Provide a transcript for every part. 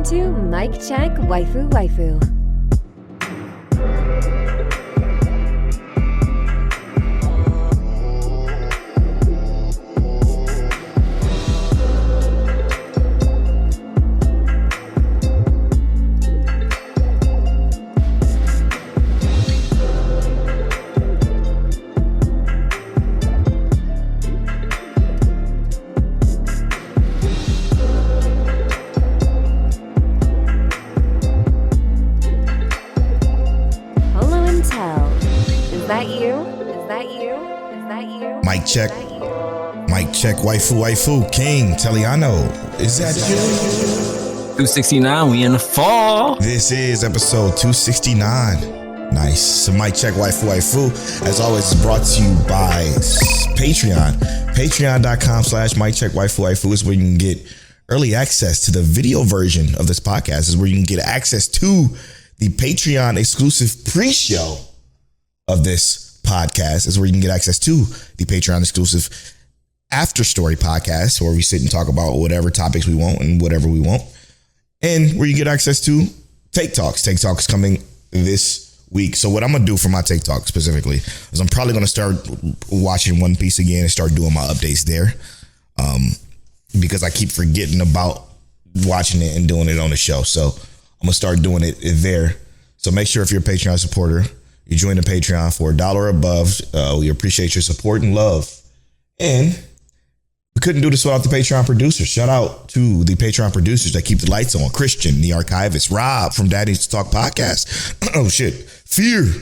Welcome to Mic Check Waifu Waifu. Mic check, waifu, King, Teliano. Is that you? 269, we in the fall. This is episode 269. Nice. So mic check, waifu. As always, is brought to you by Patreon. Patreon.com/mic check, waifu is where you can get early access to the video version of this podcast. Is where you can get access to the Patreon exclusive pre-show of this podcast. Is where you can get access to the Patreon exclusive after story podcast, where we sit and talk about whatever topics we want and whatever we want, and where you get access to Take Talks. Take Talks coming this week. So what I'm gonna do for my Take Talk specifically is I'm probably gonna start watching One Piece again and start doing my updates there, because I keep forgetting about watching it and doing it on the show. So I'm gonna start doing it there. So make sure if you're a Patreon supporter, you join the Patreon for $1 or above. We appreciate your support and love. And we couldn't do this without the Patreon producers. Shout out to the Patreon producers that keep the lights on. Christian, the archivist. Rob from Daddy's Talk Podcast. Oh, shit. Fear.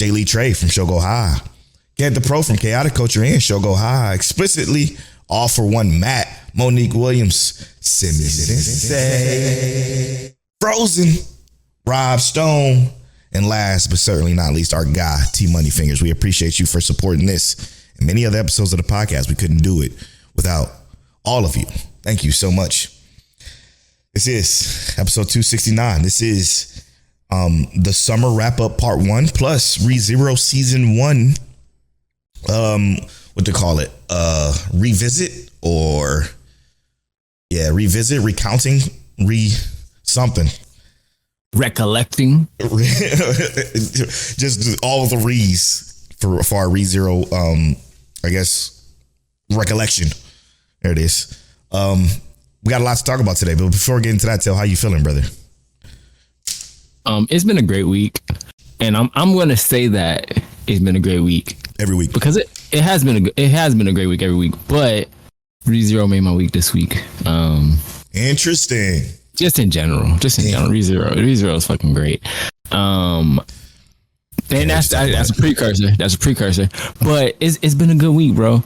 Daily Trey from Shogo High. Get the Pro from Chaotic Culture and Shogo High. Explicitly, All for One Matt. Monique Williams. Simi Frozen. Rob Stone. And last but certainly not least, our guy, T Money Fingers. We appreciate you for supporting this and many other episodes of the podcast. We couldn't do it without all of you. Thank you so much. This is episode 269. This is the summer wrap up part 1 plus ReZero season 1. What to call it? Revisit or revisit, recounting, something. Recollecting. Just all the re's for our ReZero, I guess, recollection. There it is. We got a lot to talk about today, but before we get into that, Tell, how you feeling, brother? It's been a great week, and I'm going to say that it's been a great week every week because it has been a great week every week. But ReZero made my week this week. Interesting. Just in general, ReZero is fucking great. And that's a precursor. That's a precursor. But it's been a good week, bro.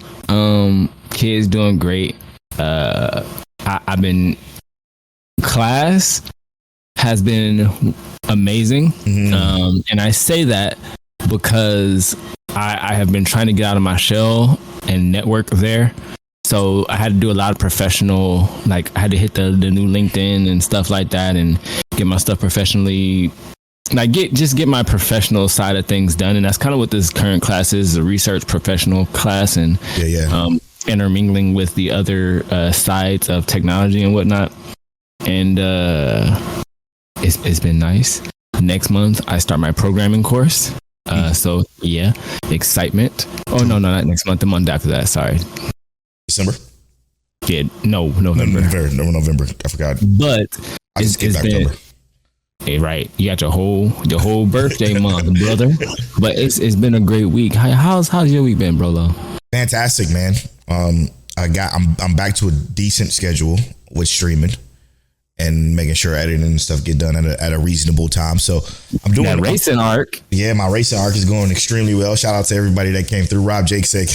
Kids doing great. I've been class has been amazing. Mm-hmm. And I say that because I have been trying to get out of my shell and network there. So I had to do a lot of professional, like I had to hit the new LinkedIn and stuff like that and get my stuff professionally, like get my professional side of things done. And that's kind of what this current class is, a research professional class, and intermingling with the other sides of technology and whatnot. And it's been nice. Next month, I start my programming course. So yeah, excitement. Oh, no, not next month, the month after that. Sorry. December? Yeah, November. November. I forgot. But it's been October. Hey, right. You got your whole birthday month, brother. But it's been a great week. How's your week been, bro? Fantastic, man. I'm back to a decent schedule with streaming and making sure editing and stuff get done at a reasonable time. So I'm doing that racing arc. Yeah, my racing arc is going extremely well. Shout out to everybody that came through. Rob Jake said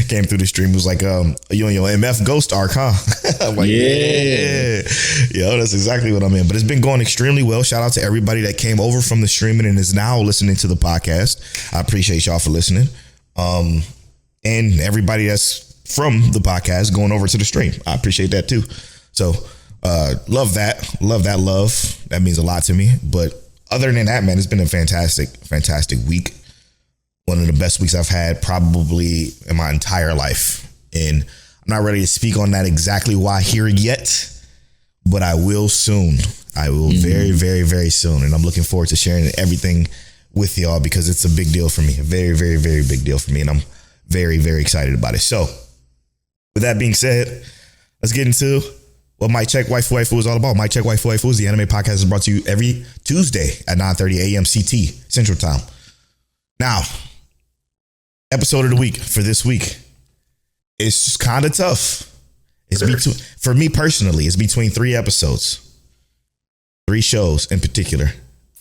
came through the stream. It was like, you and your MF Ghost arc, huh? I'm like, yeah. Yo, that's exactly what I'm in. But it's been going extremely well. Shout out to everybody that came over from the streaming and is now listening to the podcast. I appreciate y'all for listening. And everybody that's from the podcast going over to the stream. I appreciate that too. So love that. That means a lot to me. But other than that, man, it's been a fantastic week. One of the best weeks I've had probably in my entire life. And I'm not ready to speak on that exactly why here yet, but I will soon. I will very, very, very soon. And I'm looking forward to sharing everything with y'all because it's a big deal for me. A very, very, very big deal for me. And I'm very, very excited about it. So with that being said, let's get into what Mic Check Waifu Waifu is all about. Mic Check Waifu Waifu is the anime podcast is brought to you every Tuesday at 9:30 a.m. CT Central Time. Now, episode of the week for this week is kind of tough. It's between, for me personally, it's between 3 episodes, 3 shows in particular.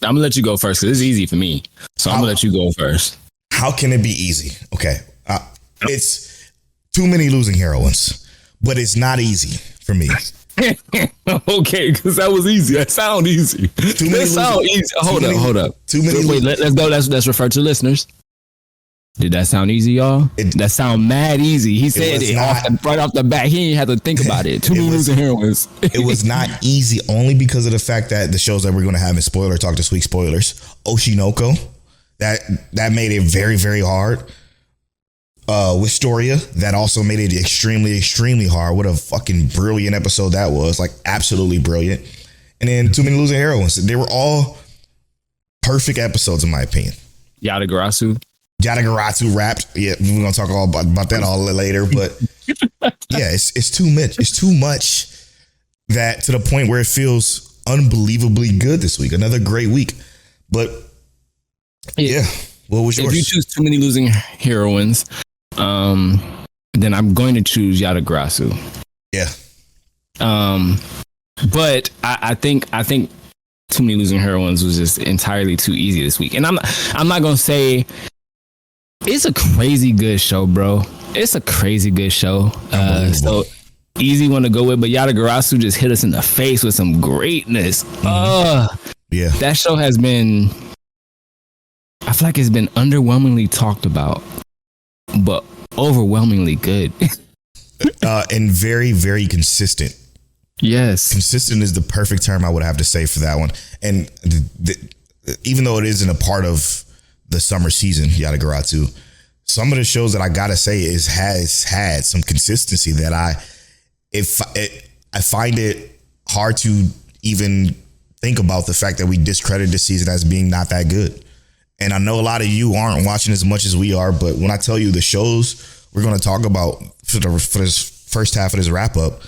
I'm gonna let you go first because it's easy for me. So I'm gonna let you go first. How can it be easy? Okay, it's too many losing heroines, but it's not easy for me. Okay, because that was easy. That sound easy. That sound easy. Hold up. Too many. Wait, let's go. Let's refer to listeners. Did that sound easy, y'all? That sound mad easy. He said it right off the bat. He didn't have to think about it. Too many losing heroines. It was not easy only because of the fact that the shows that we're going to have in spoiler talk this week, spoilers, Oshi No Ko, that made it very, very hard. Wistoria, that also made it extremely, extremely hard. What a fucking brilliant episode that was. Like, absolutely brilliant. And then Too Many Losing Heroines. They were all perfect episodes, in my opinion. Yatagarasu wrapped. Yeah, we're going to talk all about that all later. But yeah, it's too much. It's too much that to the point where it feels unbelievably good this week. Another great week. But yeah, what was yours? If you choose Too Many Losing Heroines, then I'm going to choose Yatagarasu. Yeah. But I think Too Many Losing Heroines was just entirely too easy this week. And I'm not gonna say it's a crazy good show, bro. It's a crazy good show. So easy one to go with, but Yatagarasu just hit us in the face with some greatness. Yeah. That show has been, I feel like it's been underwhelmingly talked about, but overwhelmingly good. And very, very consistent. Yes. Consistent is the perfect term I would have to say for that one. And even though it isn't a part of the summer season, Yatagarasu, some of the shows that I gotta say has had some consistency that I find it hard to even think about the fact that we discredit this season as being not that good. And I know a lot of you aren't watching as much as we are, but when I tell you the shows we're going to talk about for this first half of this wrap up,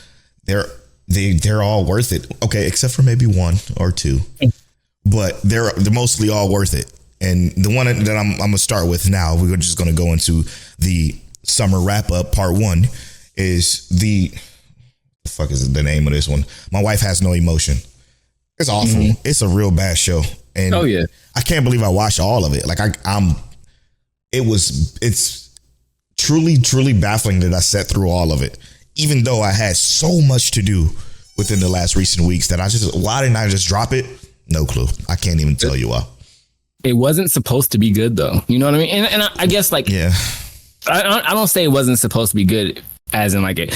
they're all worth it. Okay, except for maybe 1 or 2, but they're mostly all worth it. And the one that I'm gonna start with now, we're just gonna go into the summer wrap up. Part 1 is the fuck is the name of this one? My Wife Has No Emotion. It's awful. Mm-hmm. It's a real bad show. And oh yeah, I can't believe I watched all of it. Like it's truly, truly baffling that I sat through all of it, even though I had so much to do within the last recent weeks that why didn't I just drop it? No clue. I can't even tell you why. It wasn't supposed to be good though. You know what I mean? And I guess like, yeah, I don't say it wasn't supposed to be good as in like it.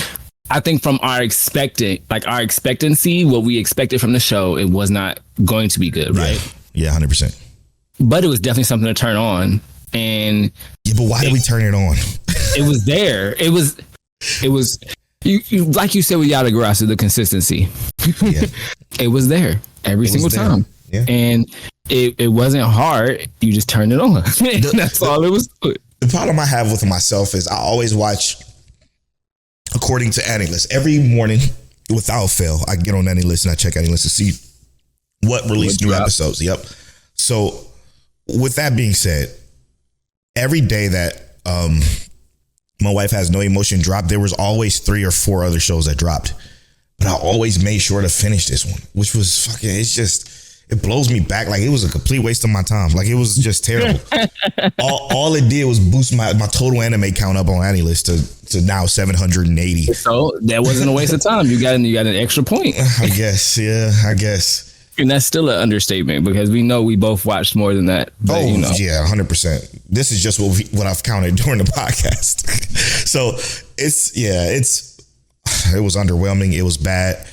I think from our expectancy, what we expected from the show, it was not going to be good, right? Yeah, 100%. But it was definitely something to turn on. And yeah, but why did we turn it on? It was there. It was you like you said with Yatagarasu, the consistency. Yeah. It was there every single time. Yeah. And it wasn't hard. You just turned it on. That's all it was. The problem I have with myself is I always watch according to AniList. Every morning, without fail, I get on AniList and I check AniList to see what released new episodes. Yep. So with that being said, every day that My Wife Has No Emotion dropped, there was always 3 or 4 other shows that dropped. But I always made sure to finish this one, which was fucking, it blows me back. Like, it was a complete waste of my time. Like, it was just terrible. all it did was boost my total anime count up on AniList to now 780. So that wasn't a waste of time. You got an extra point. I guess. Yeah, I guess. And that's still an understatement because we know we both watched more than that. But, yeah, 100%. This is just what I've counted during the podcast. So it was underwhelming. It was bad.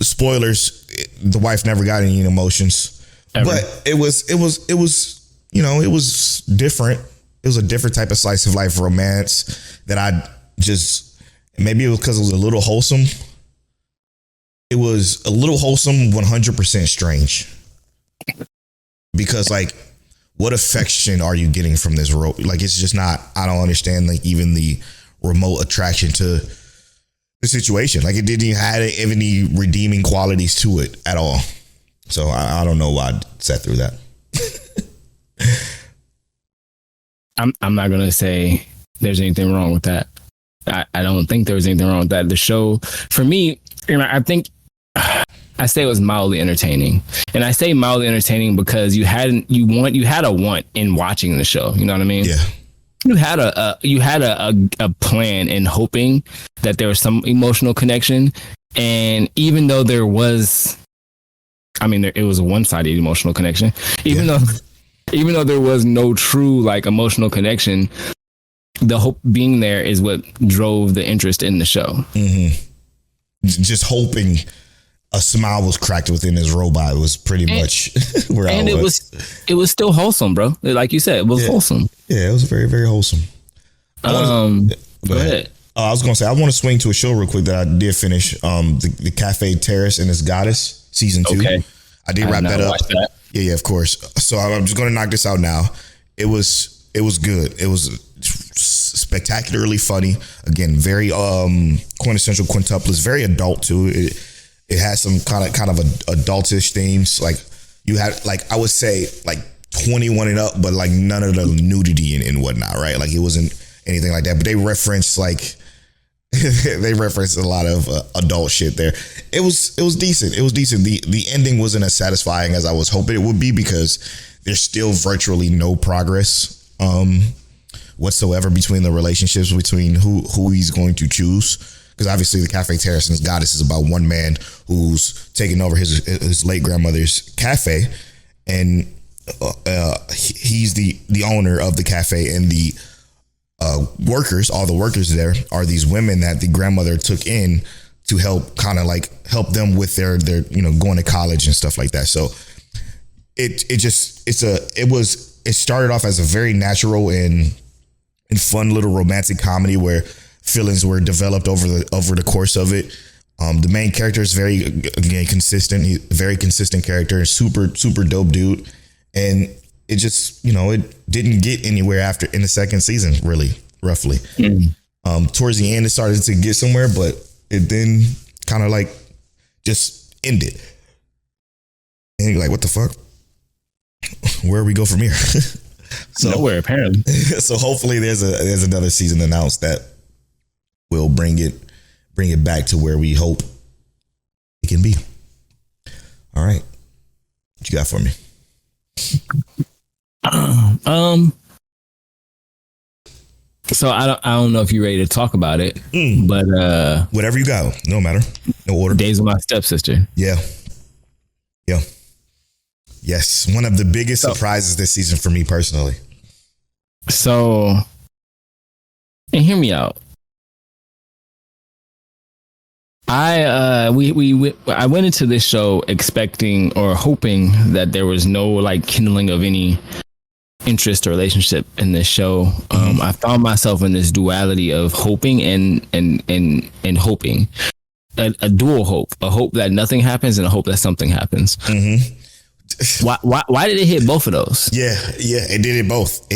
Spoilers. The wife never got any emotions, ever. But it was different. It was a different type of slice of life romance that maybe it was because it was a little wholesome. it was a little wholesome, 100% strange. Because like, what affection are you getting from this rope? Like, it's just not, I don't understand like even the remote attraction to the situation. Like, it didn't even have any redeeming qualities to it at all. So I don't know why I sat through that. I'm not gonna say there's anything wrong with that. I don't think there was anything wrong with that. The show, for me, I think I say it was mildly entertaining, and I say mildly entertaining because you had a want in watching the show. You know what I mean? Yeah. You had a plan in hoping that there was some emotional connection, and even though there was, it was a one-sided emotional connection. Even though there was no true like emotional connection, the hope being there is what drove the interest in the show. Mm-hmm. Just hoping a smile was cracked within his robot was pretty much where I was. And it was still wholesome, bro. Like you said, it was wholesome. Yeah, it was very, very wholesome. Go ahead. I was gonna say I want to swing to a show real quick that I did finish. The Cafe Terrace and Its Goddess season 2. Okay. I did wrap that up. Yeah, of course. So I'm just gonna knock this out now. It was good. It was spectacularly funny. Again, very quintessential quintuplets. Very adult too. It has some kind of adultish themes. Like you had, like I would say, like 21 and up, but like none of the nudity and whatnot, right? Like it wasn't anything like that. But they referenced a lot of adult shit there. It was decent. It was decent. The ending wasn't as satisfying as I was hoping it would be because there's still virtually no progress whatsoever between the relationships between who he's going to choose. Because obviously the Cafe Terrace and Its Goddess is about one man who's taking over his late grandmother's cafe, and he's the owner of the cafe, and the workers, all the workers there are these women that the grandmother took in to help them with their going to college and stuff like that. So it started off as a very natural and fun little romantic comedy where feelings were developed over the course of it. The main character is very, again, consistent. He's a very consistent character, super dope dude, and it just it didn't get anywhere after in the second season, really, roughly. Towards the end, it started to get somewhere, but it then kind of like just ended. And you're like, what the fuck? Where we go from here? So, nowhere, apparently. So hopefully there's another season announced that will bring it back to where we hope it can be. All right, what you got for me? So I don't know if you're ready to talk about it, but whatever you got, no matter, no order. Days of My Stepsister. Yeah. Yes, one of the biggest surprises this season for me personally. So, and hear me out. I went into this show expecting or hoping that there was no like kindling of any interest or relationship in this show. I found myself in this duality of hoping and hoping, a dual hope, a hope that nothing happens and a hope that something happens. Why did it hit both of those? Yeah, it did it both.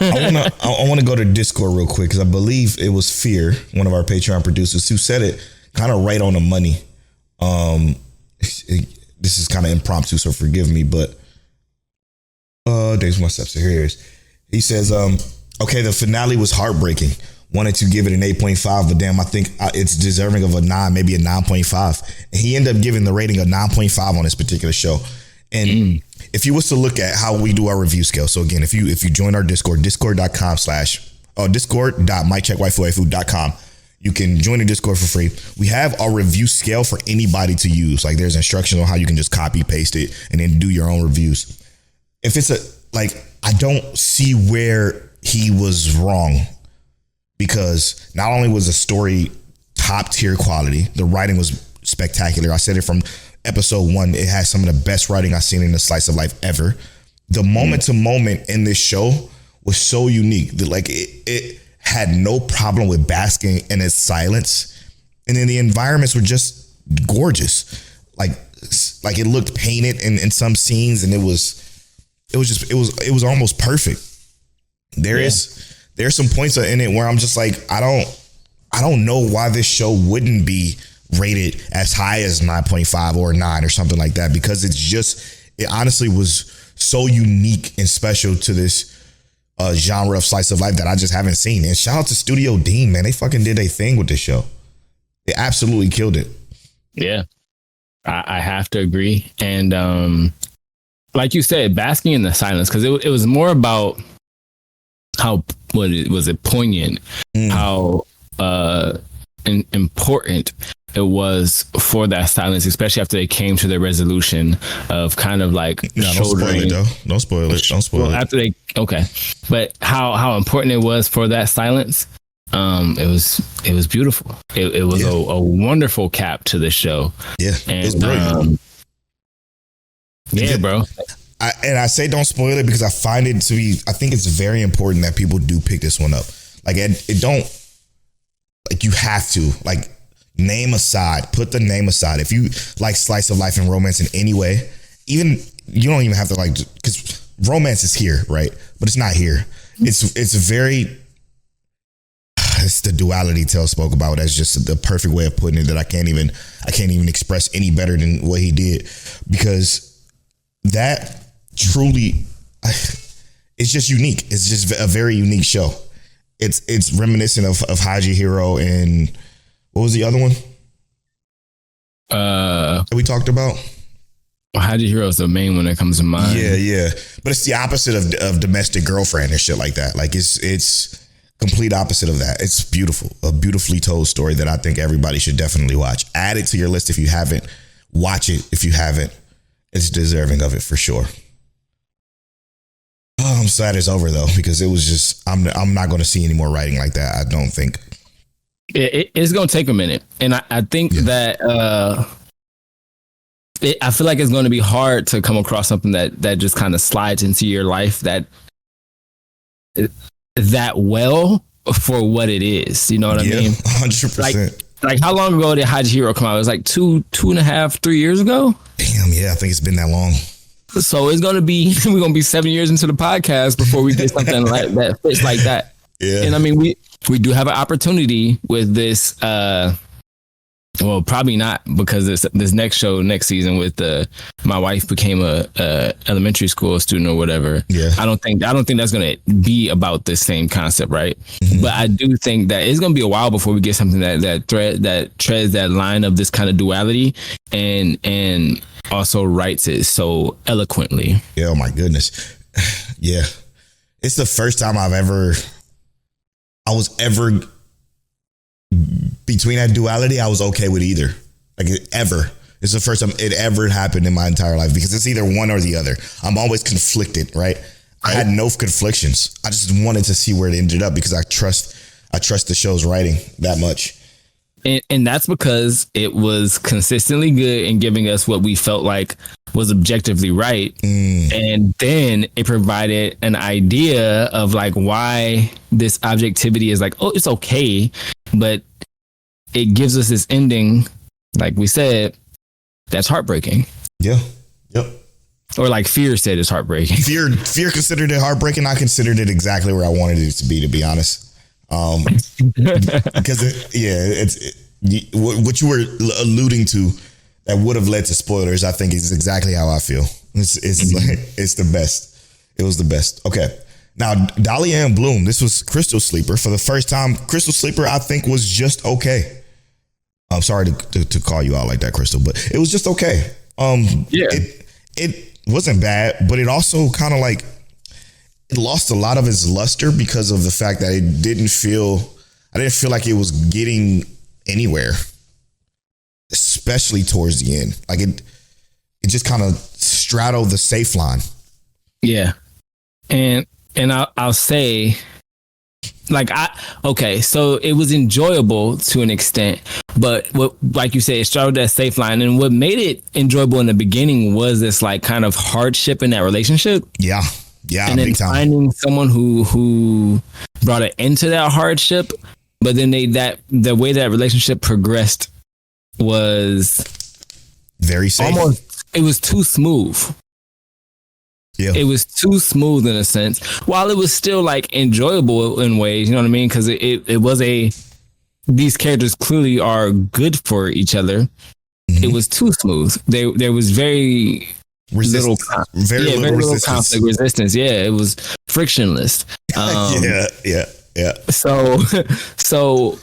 I want to go to Discord real quick because I believe it was Fear, one of our Patreon producers, who said it kind of right on the money. This is kind of impromptu, so forgive me, but Days of My Stepsister, here it is. He says, okay, the finale was heartbreaking. Wanted to give it an 8.5, but damn, I think it's deserving of a 9, maybe a 9.5. And he ended up giving the rating a 9.5 on this particular show. And if you was to look at how we do our review scale, so again, if you join our Discord, discord.com/discord.mycheckwaifu.com, you can join the Discord for free. We have our review scale for anybody to use. Like there's instructions on how you can just copy paste it and then do your own reviews. If it's I don't see where he was wrong. Because not only was the story top tier quality, the writing was spectacular. I said it from episode 1. It has some of the best writing I've seen in a slice of life ever. The moment to moment in this show was so unique that it had no problem with basking in its silence. And then the environments were just gorgeous. Like it looked painted in some scenes, and it was almost perfect. There's some points in it where I'm just like, I don't know why this show wouldn't be rated as high as 9.5 or 9 or something like that, because it honestly was so unique and special to this genre of slice of life that I just haven't seen. And shout out to Studio Dean, man. They fucking did a thing with this show. They absolutely killed it. Yeah, I have to agree. And like you said, basking in the silence, because it was more about how poignant, how important it was for that silence, especially after they came to the resolution of kind of like shouldering. Don't spoil it. After okay, but how important it was for that silence. It was beautiful. It was a wonderful cap to the show. Yeah, and, it was brilliant. Yeah, bro. I say don't spoil it because I find it to be. I think it's very important that people do pick this one up. Like it don't. Like you have to like. Name aside, put the name aside. If you like slice of life and romance in any way, even you don't even have to like, because romance is here, right? But it's not here. It's the duality Tell spoke about. That's just the perfect way of putting it that I can't even express any better than what he did, because that truly, it's just unique. It's just a very unique show. It's reminiscent of HiDive and what was the other one? That we talked about? HiDive is the main one that comes to mind. Yeah. But it's the opposite of Domestic Girlfriend and shit like that. Like it's complete opposite of that. It's beautiful. A beautifully told story that I think everybody should definitely watch. Add it to your list if you haven't. Watch it if you haven't. It's deserving of it for sure. Oh, I'm sad it's over though, because it was just, I'm not going to see any more writing like that. I don't think. It's going to take a minute. And I think that I feel like it's going to be hard to come across something that just kind of slides into your life that well for what it is. You know what I mean? 100%. Like how long ago did HiDive come out? It was like 2.5, 3 years ago. Damn, yeah, I think it's been that long. So it's going to be, we're going to be 7 years into the podcast before we get something like that fits like that. Yeah. And I mean, we do have an opportunity with this, well, probably not, because this next show next season with my wife became a elementary school student or whatever. Yeah. I don't think that's going to be about the same concept, right? Mm-hmm. But I do think that it's going to be a while before we get something that treads that line of this kind of duality and also writes it so eloquently. Yeah, oh my goodness. Yeah. It's the first time I was ever between that duality. I was okay with either. Like it's the first time it ever happened in my entire life, because it's either one or the other. I'm always conflicted, right? I had no conflictions. I just wanted to see where it ended up, because I trust the show's writing that much. And that's because it was consistently good in giving us what we felt like was objectively right. And then it provided an idea of like why this objectivity is like, oh, it's okay. But it gives us this ending, like we said, that's heartbreaking. Yeah. Yep. Or like Fear said, it's heartbreaking. Fear considered it heartbreaking. I considered it exactly where I wanted it to be honest. Because what you were alluding to that would have led to spoilers, I think is exactly how I feel. It's the best. It was the best. Okay. Now, Dahlia and Bloom, this was Crystal Sleeper. For the first time, Crystal Sleeper, I think, was just okay. I'm sorry to call you out like that, Crystal, but it was just okay. It wasn't bad, but it also kind of like, it lost a lot of its luster because of the fact that I didn't feel like it was getting anywhere, especially towards the end. Like it just kind of straddled the safe line. Yeah. And I'll say, so it was enjoyable to an extent, but what, like you said, it straddled that safe line. And what made it enjoyable in the beginning was this like kind of hardship in that relationship. Yeah. Yeah. And then finding someone who brought an end to that hardship, but then the way that relationship progressed was very safe. it was too smooth. Yeah. It was too smooth in a sense, while it was still like enjoyable in ways, you know what I mean? Because it was these characters clearly are good for each other. Mm-hmm. It was too smooth. There was very little conflict resistance. Yeah, it was frictionless. Yeah. So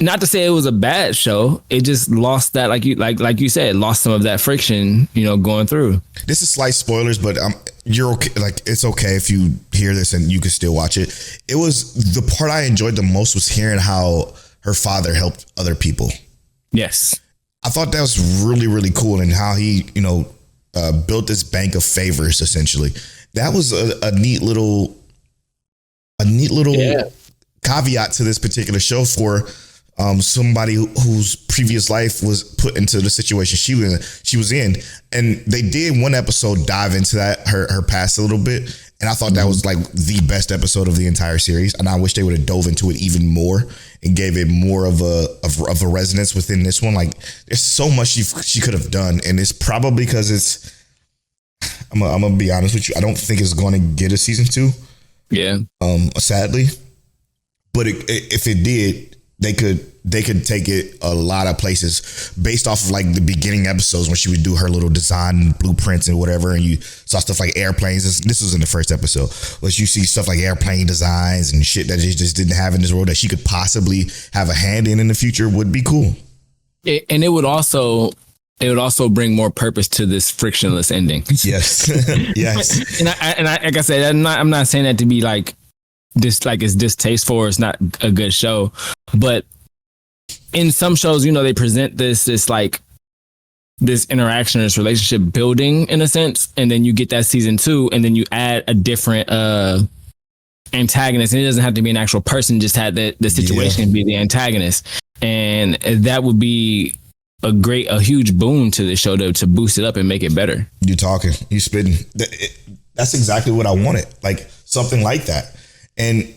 not to say it was a bad show. It just lost that, like you said, lost some of that friction, going through. This is slight spoilers, but you're okay. Like, it's okay if you hear this and you can still watch it. It was the part I enjoyed the most was hearing how her father helped other people. Yes. I thought that was really, really cool, and how he, built this bank of favors, essentially. That was a neat little caveat to this particular show for somebody whose previous life was put into the situation she was in. And they did one episode dive into that, her past a little bit. And I thought that was like the best episode of the entire series. And I wish they would have dove into it even more and gave it more of a resonance within this one. Like, there's so much she could have done. And it's probably because I'm gonna be honest with you, I don't think it's going to get a season 2. Yeah. Sadly. But if it did, they could take it a lot of places based off of like the beginning episodes when she would do her little design blueprints and whatever, and you saw stuff like airplanes. This was in the first episode, but you see stuff like airplane designs and shit that they just didn't have in this world that she could possibly have a hand in the future. Would be cool. And it would also bring more purpose to this frictionless ending. Yes. Yes. And I like I said, I'm not saying that to be like it's distasteful or it's not a good show, but in some shows, they present this interaction, this relationship building in a sense, and then you get that season 2, and then you add a different antagonist, and it doesn't have to be an actual person, just had the situation be the antagonist, and that would be a huge boon to the show to boost it up and make it better. You talking, you spitting. That's exactly what I wanted, like something like that. And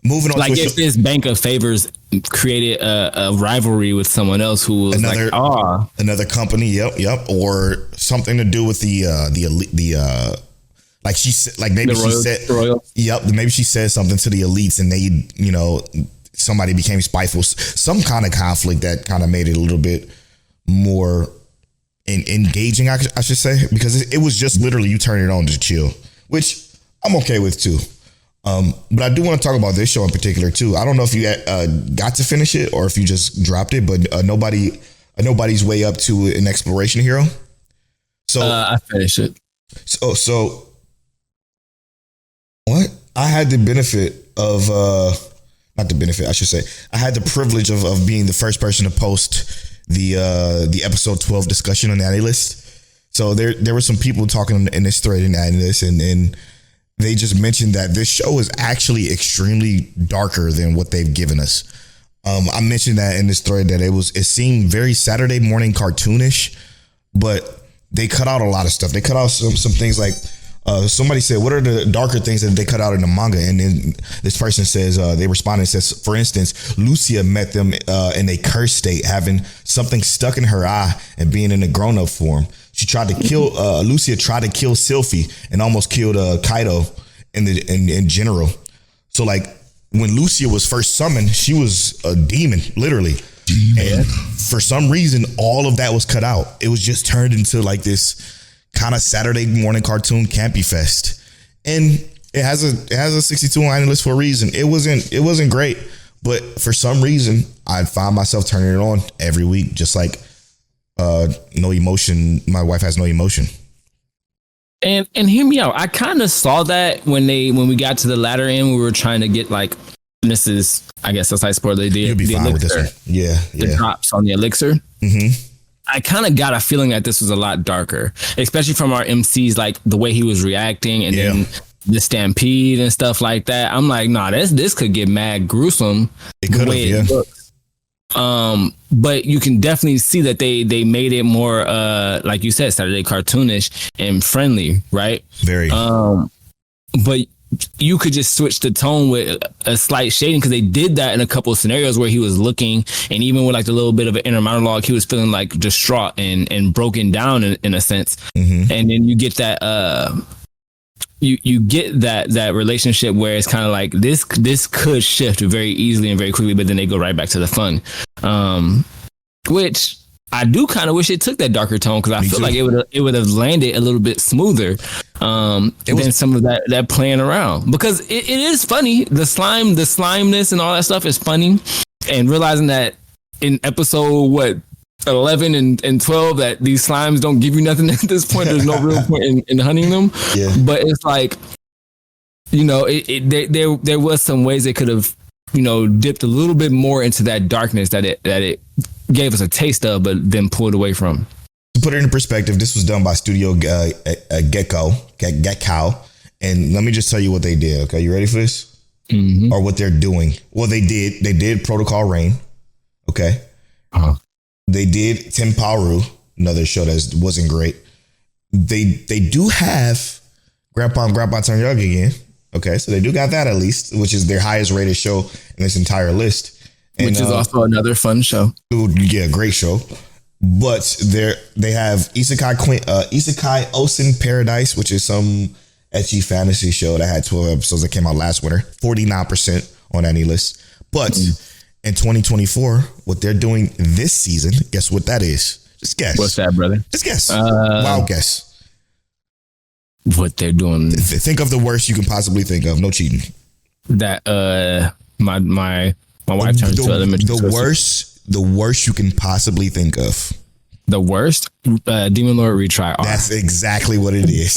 moving on, like if this bank of favors created a rivalry with someone else who was another company, yep, or something to do with the like she said, like maybe she said, yep, maybe she said something to the elites, and they, somebody became spiteful, some kind of conflict that kind of made it a little bit more engaging, I should say, because it was just literally you turn it on to chill, which I'm okay with too. But I do want to talk about this show in particular too. I don't know if you got to finish it or if you just dropped it, but nobody's way up to an exploration hero. So I finished it. So what? I had the benefit of not the benefit, I should say. I had the privilege of being the first person to post the episode 12 discussion on the Annie list. So there were some people talking in this thread in Annie list, and they just mentioned that this show is actually extremely darker than what they've given us. I mentioned that in this thread that it seemed very Saturday morning cartoonish, but they cut out a lot of stuff. They cut out some things like somebody said, what are the darker things that they cut out in the manga? And then this person says, they responded and says, for instance, Lucia met them in a cursed state, having something stuck in her eye and being in a grown-up form. She tried to kill, Lucia tried to kill Sylphie and almost killed Kaido in general. So like when Lucia was first summoned, she was a demon, literally. And for some reason, all of that was cut out. It was just turned into like this kind of Saturday morning cartoon campy fest. And it has a 62 on list for a reason. It wasn't great, but for some reason, I found myself turning it on every week, just like no emotion. My wife has no emotion. And hear me out. I kind of saw that when we got to the latter end, we were trying to get like, this is, I guess that's how I spoiled the You'll be fine elixir. With this one. Yeah. The drops on the elixir. Mm-hmm. I kind of got a feeling that this was a lot darker, especially from our MCs, like the way he was reacting and then the stampede and stuff like that. I'm like, nah, this could get mad gruesome. It could have, yeah. But you can definitely see that they made it more, like you said, Saturday cartoonish and friendly, right? Very. But you could just switch the tone with a slight shading, because they did that in a couple of scenarios where he was looking, and even with like the little bit of an inner monologue, he was feeling like distraught and broken down in a sense. And then you get that you get that relationship where it's kind of like this could shift very easily and very quickly, but then they go right back to the fun, which I do kind of wish it took that darker tone, because I feel like it would have landed a little bit smoother than some of that playing around, because it is funny. The slimeness and all that stuff is funny, and realizing that in episode 11 and 12 that these slimes don't give you nothing at this point. There's no real point in hunting them. Yeah. But it's like, you know, there was some ways they could have, you know, dipped a little bit more into that darkness that it gave us a taste of, but then pulled away from. To put it in perspective, this was done by Studio Gekko, and let me just tell you what they did. Okay, you ready for this? Or what they're doing? Well, they did Protocol Rain. Okay. They did Tenparu, another show that wasn't great. They do have Grandpa and Grandpa Turn Young Again. Okay, so they do got that at least, which is their highest rated show in this entire list. And, which is also another fun show. Yeah, great show. But they have Isekai Osen Paradise, which is some ecchi fantasy show that had 12 episodes that came out last winter. 49% on any list. But in 2024, what they're doing this season, guess what that is? Just guess. What's that, brother? Just guess. Wild guess. What they're doing. Think of the worst you can possibly think of. No cheating. That my wife turned to elementary. The worst you can possibly think of. The worst? Demon Lord Retry R. That's exactly what it is.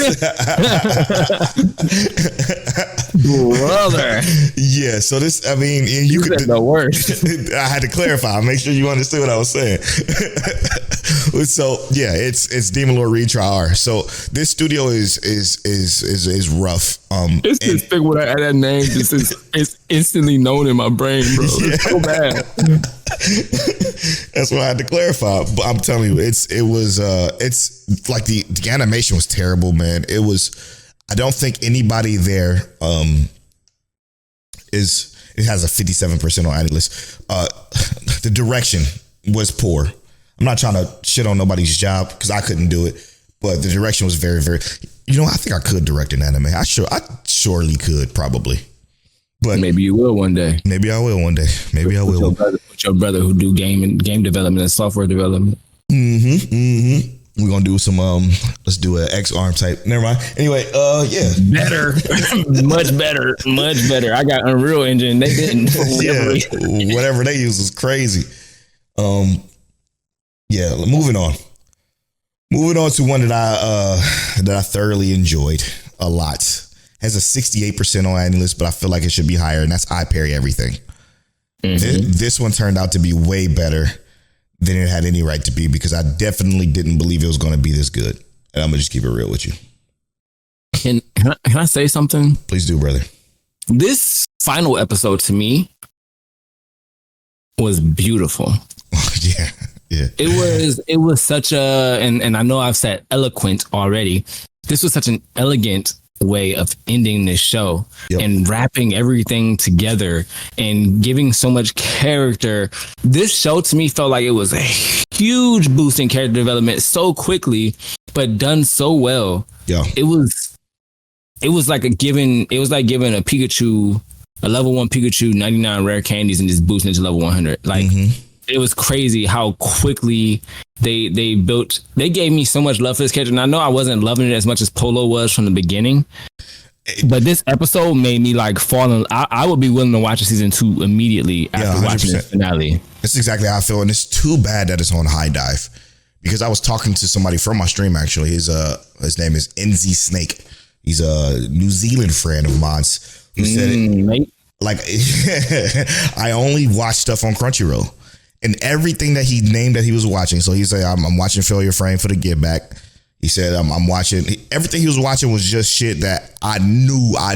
Brother. Yeah, so this, I mean, you could the worst. I had to clarify, make sure you understood what I was saying. So yeah, it's Demon Lord Retry R. So this studio is rough. It's this thing when I add that name, it's instantly known in my brain, bro. Yeah. It's so bad. That's what I had to clarify. But I'm telling you, it's like the animation was terrible, man. It was. I don't think anybody there it has a 57% on Atlas. The direction was poor. I'm not trying to shit on nobody's job because I couldn't do it, but the direction was very, very. You know, I think I could direct an anime. I surely could, probably. But maybe you will one day. Maybe I will one day. Maybe I will. With your brother who do game development and software development. We're gonna do some let's do an X arm type. Never mind. Anyway, yeah. Better. much better. I got Unreal Engine. They didn't. Yeah, whatever they use is crazy. Yeah, moving on. Moving on to one that I thoroughly enjoyed a lot. Has a 68% on Annie list, but I feel like it should be higher, and that's I Parry Everything. This one turned out to be way better than it had any right to be, because I definitely didn't believe it was going to be this good. And I'm going to just keep it real with you. Can I say something? Please do, brother. This final episode to me was beautiful. Yeah. It was such a, and I know I've said eloquent already. This was such an elegant way of ending this show and wrapping everything together and giving so much character. This show to me felt like it was a huge boost in character development so quickly, but done so well. Yeah. It was like giving a Pikachu, a level 1 Pikachu 99 rare candies and just boosting it to level 100. Like it was crazy how quickly they gave me so much love for this character. And I know I wasn't loving it as much as Polo was from the beginning, but this episode made me like fall in. I would be willing to watch a season 2 immediately after watching the finale. That's exactly how I feel. And it's too bad that it's on HiDive, because I was talking to somebody from my stream, actually. His name is NZ Snake. He's a New Zealand friend of mine who said it. Mate. Like, I only watch stuff on Crunchyroll. And everything that he named that he was watching. So he said, I'm watching Failure Frame for the Give Back. He said, I'm watching. Everything he was watching was just shit that I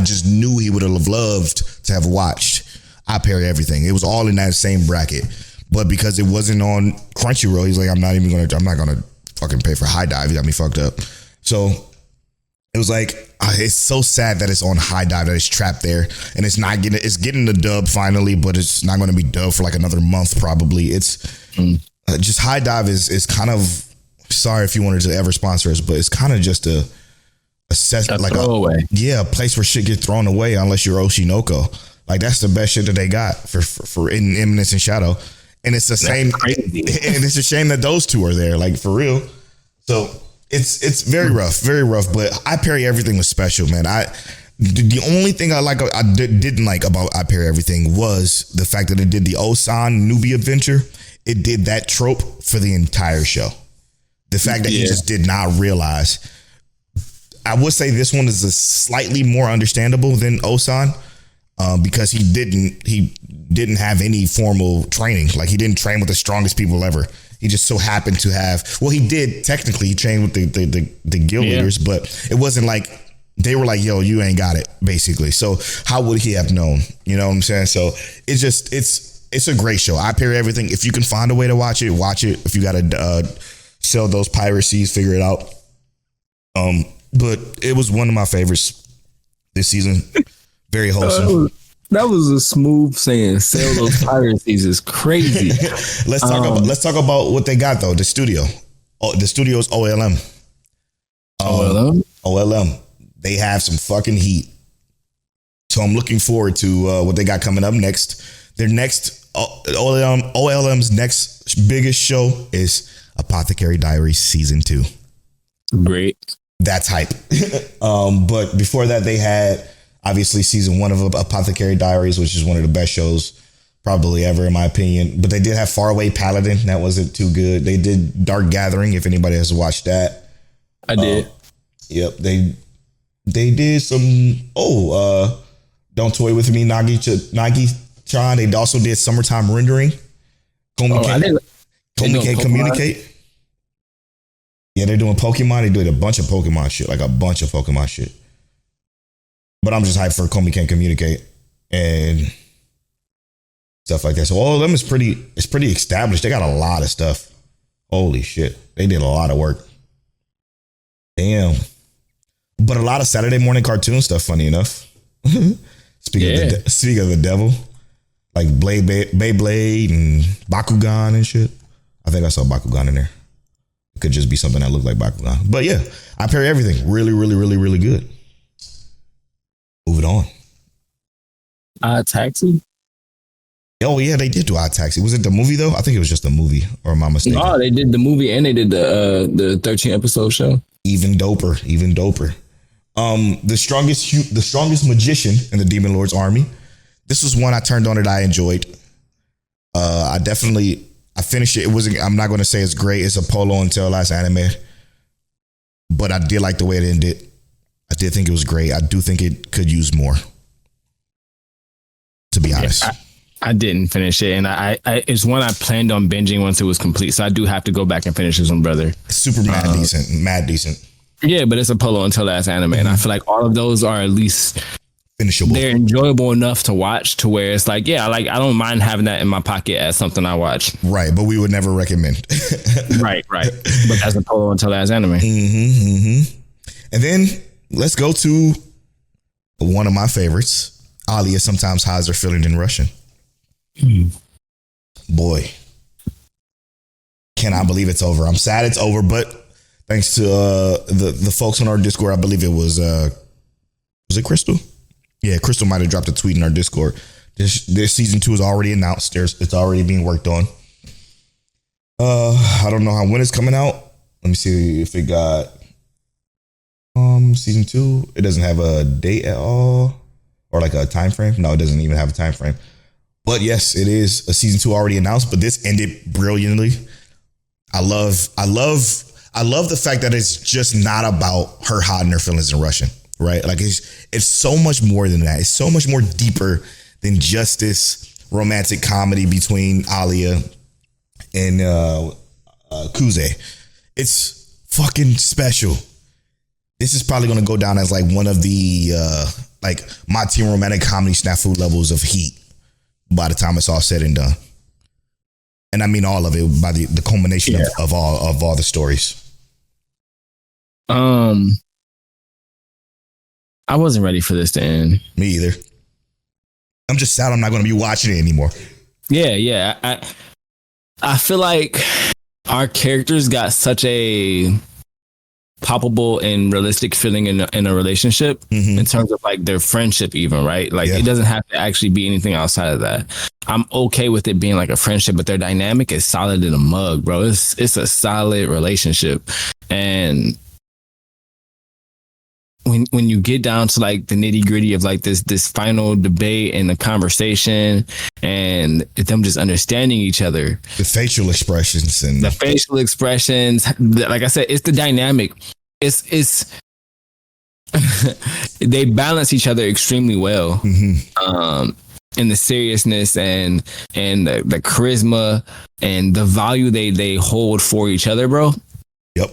just knew he would have loved to have watched. I Parry Everything. It was all in that same bracket. But because it wasn't on Crunchyroll, he's like, I'm not going to fucking pay for HiDive. He got me fucked up. So It was like it's so sad that it's on HiDive, that it's trapped there, and it's getting the dub finally, but it's not going to be dubbed for like another month probably. It's just HiDive is kind of, sorry if you wanted to ever sponsor us, but it's kind of just a like throwaway. A place where shit get thrown away unless you're Oshi No Ko. Like that's the best shit that they got for in Imminence and Shadow, and it's the same. Crazy. And it's a shame that those two are there, like for real. So it's very rough. But I Parry Everything was special, man. The only thing I didn't like about I Parry Everything was the fact that it did the Osan newbie adventure. It did that trope for the entire show. The fact that he just did not realize. I would say this one is a slightly more understandable than Osan, because he didn't have any formal training. Like he didn't train with the strongest people ever. He just so happened to have. Well, he did technically. He trained with the guild leaders, but it wasn't like they were like, "Yo, you ain't got it," basically. So how would he have known? You know what I'm saying? So it's a great show. I Parry Everything. If you can find a way to watch it, watch it. If you got to sell those piracies, figure it out. But it was one of my favorites this season. Very wholesome. That was a smooth saying. Sell those piracies is crazy. Let's talk about what they got though. The studio. The studio's OLM. OLM. They have some fucking heat. So I'm looking forward to what they got coming up next. Their next OLM's next biggest show is Apothecary Diaries Season 2. Great. That's hype. But before that, they had obviously season 1 of Apothecary Diaries, which is one of the best shows probably ever, in my opinion. But they did have Faraway Paladin. That wasn't too good. They did Dark Gathering, if anybody has watched that. I did. Yep. They did some, Don't Toy With Me, Nagi-chan. They also did Summertime Rendering. Komi Can't Communicate. Yeah, they're doing Pokemon. They did a bunch of Pokemon shit. But I'm just hyped for Komi Can't Communicate and stuff like that. So all of them is pretty established. They got a lot of stuff. Holy shit. They did a lot of work. Damn. But a lot of Saturday morning cartoon stuff, funny enough. Speaking of the devil, like Beyblade and Bakugan and shit. I think I saw Bakugan in there. It could just be something that looked like Bakugan. But yeah, I Parry Everything. Really, really, really, really good. Moving on. Taxi? Oh yeah, they did do Taxi. Was it the movie though? I think it was just the movie, or am I mistaken? Oh, they did the movie and they did the 13 episode show. Even doper. The strongest magician in the Demon Lord's army. This was one I turned on that I enjoyed. I finished it. I'm not going to say it's great. It's a Polo until last anime, but I did like the way it ended. I did think it was great. I do think it could use more, to be honest. I didn't finish it, and I it's one I planned on binging once it was complete. So I do have to go back and finish this one, brother. Super mad decent. Yeah, but it's a Polo until last anime, and I feel like all of those are at least finishable. They're enjoyable enough to watch to where it's like, yeah, like I don't mind having that in my pocket as something I watch. Right, but we would never recommend. right. But that's a Polo until last anime. And then let's go to one of my favorites. Alya Sometimes Highs Are Feeling in Russian. Boy, cannot believe it's over. I'm sad it's over, but thanks to the folks on our Discord, I believe it was it Crystal? Yeah, Crystal might have dropped a tweet in our Discord. This season 2 is already announced. It's already being worked on. I don't know when it's coming out. Let me see if it got season 2. It doesn't have a date at all, or like a time frame. No, it doesn't even have a time frame. But yes, it is a season 2 already announced. But this ended brilliantly. I love the fact that it's just not about her hiding her feelings in Russian, right? Like it's so much more than that. It's so much more deeper than just this romantic comedy between Alya and Kuze. It's fucking special. This is probably going to go down as like one of the like my teen romantic comedy snafu levels of heat by the time it's all said and done. And I mean all of it by the culmination of all the stories. I wasn't ready for this to end. Me either. I'm just sad I'm not going to be watching it anymore. Yeah. I feel like our characters got such a palpable and realistic feeling in a relationship in terms of like their friendship even, right? Like it doesn't have to actually be anything outside of that. I'm okay with it being like a friendship, but their dynamic is solid in a mug, bro. It's a solid relationship. And when you get down to like the nitty gritty of like this final debate and the conversation and them just understanding each other, the facial expressions, like I said, it's the dynamic. It's they balance each other extremely well. In the seriousness and the charisma and the value they hold for each other, bro. Yep.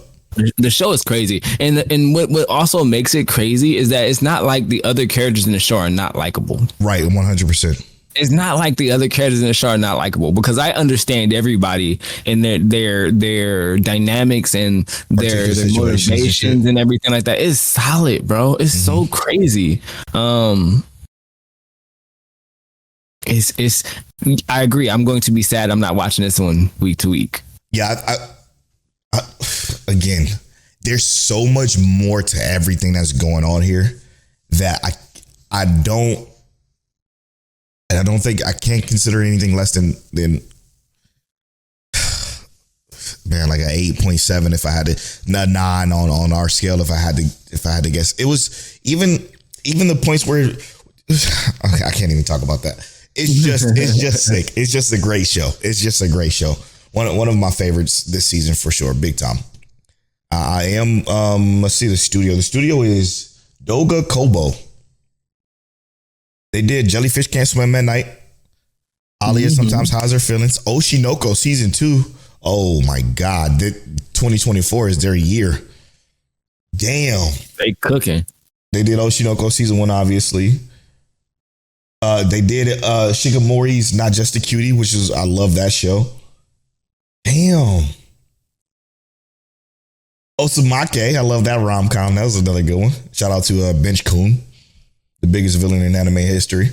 The show is crazy, and what also makes it crazy is that it's not like the other characters in the show are not likable. Right, 100%. It's not like the other characters in the show are not likable, because I understand everybody and their dynamics and their motivations and everything like that. It's solid, bro. It's so crazy. It's. I agree. I'm going to be sad I'm not watching this one week to week. Yeah, I again, there's so much more to everything that's going on here that I don't think I can't consider anything less than man, like an 8.7 if I had to, not 9 on our scale if I had to guess. It was even the points where okay, I can't even talk about that. It's just sick. It's just a great show. It's just a great show. One of my favorites this season for sure, big time. I am let's see the studio. The studio is Doga Kobo. They did Jellyfish Can't Swim at Night. Alya Sometimes How's Her Feelings. Oshi No Ko season 2. Oh my God. 2024 is their year. Damn. They cooking. They did Oshi No Ko season 1, obviously. They did Shikamori's Not Just a Cutie, which is, I love that show. Damn. Osumake, I love that rom-com. That was another good one. Shout out to Bench Kun, the biggest villain in anime history.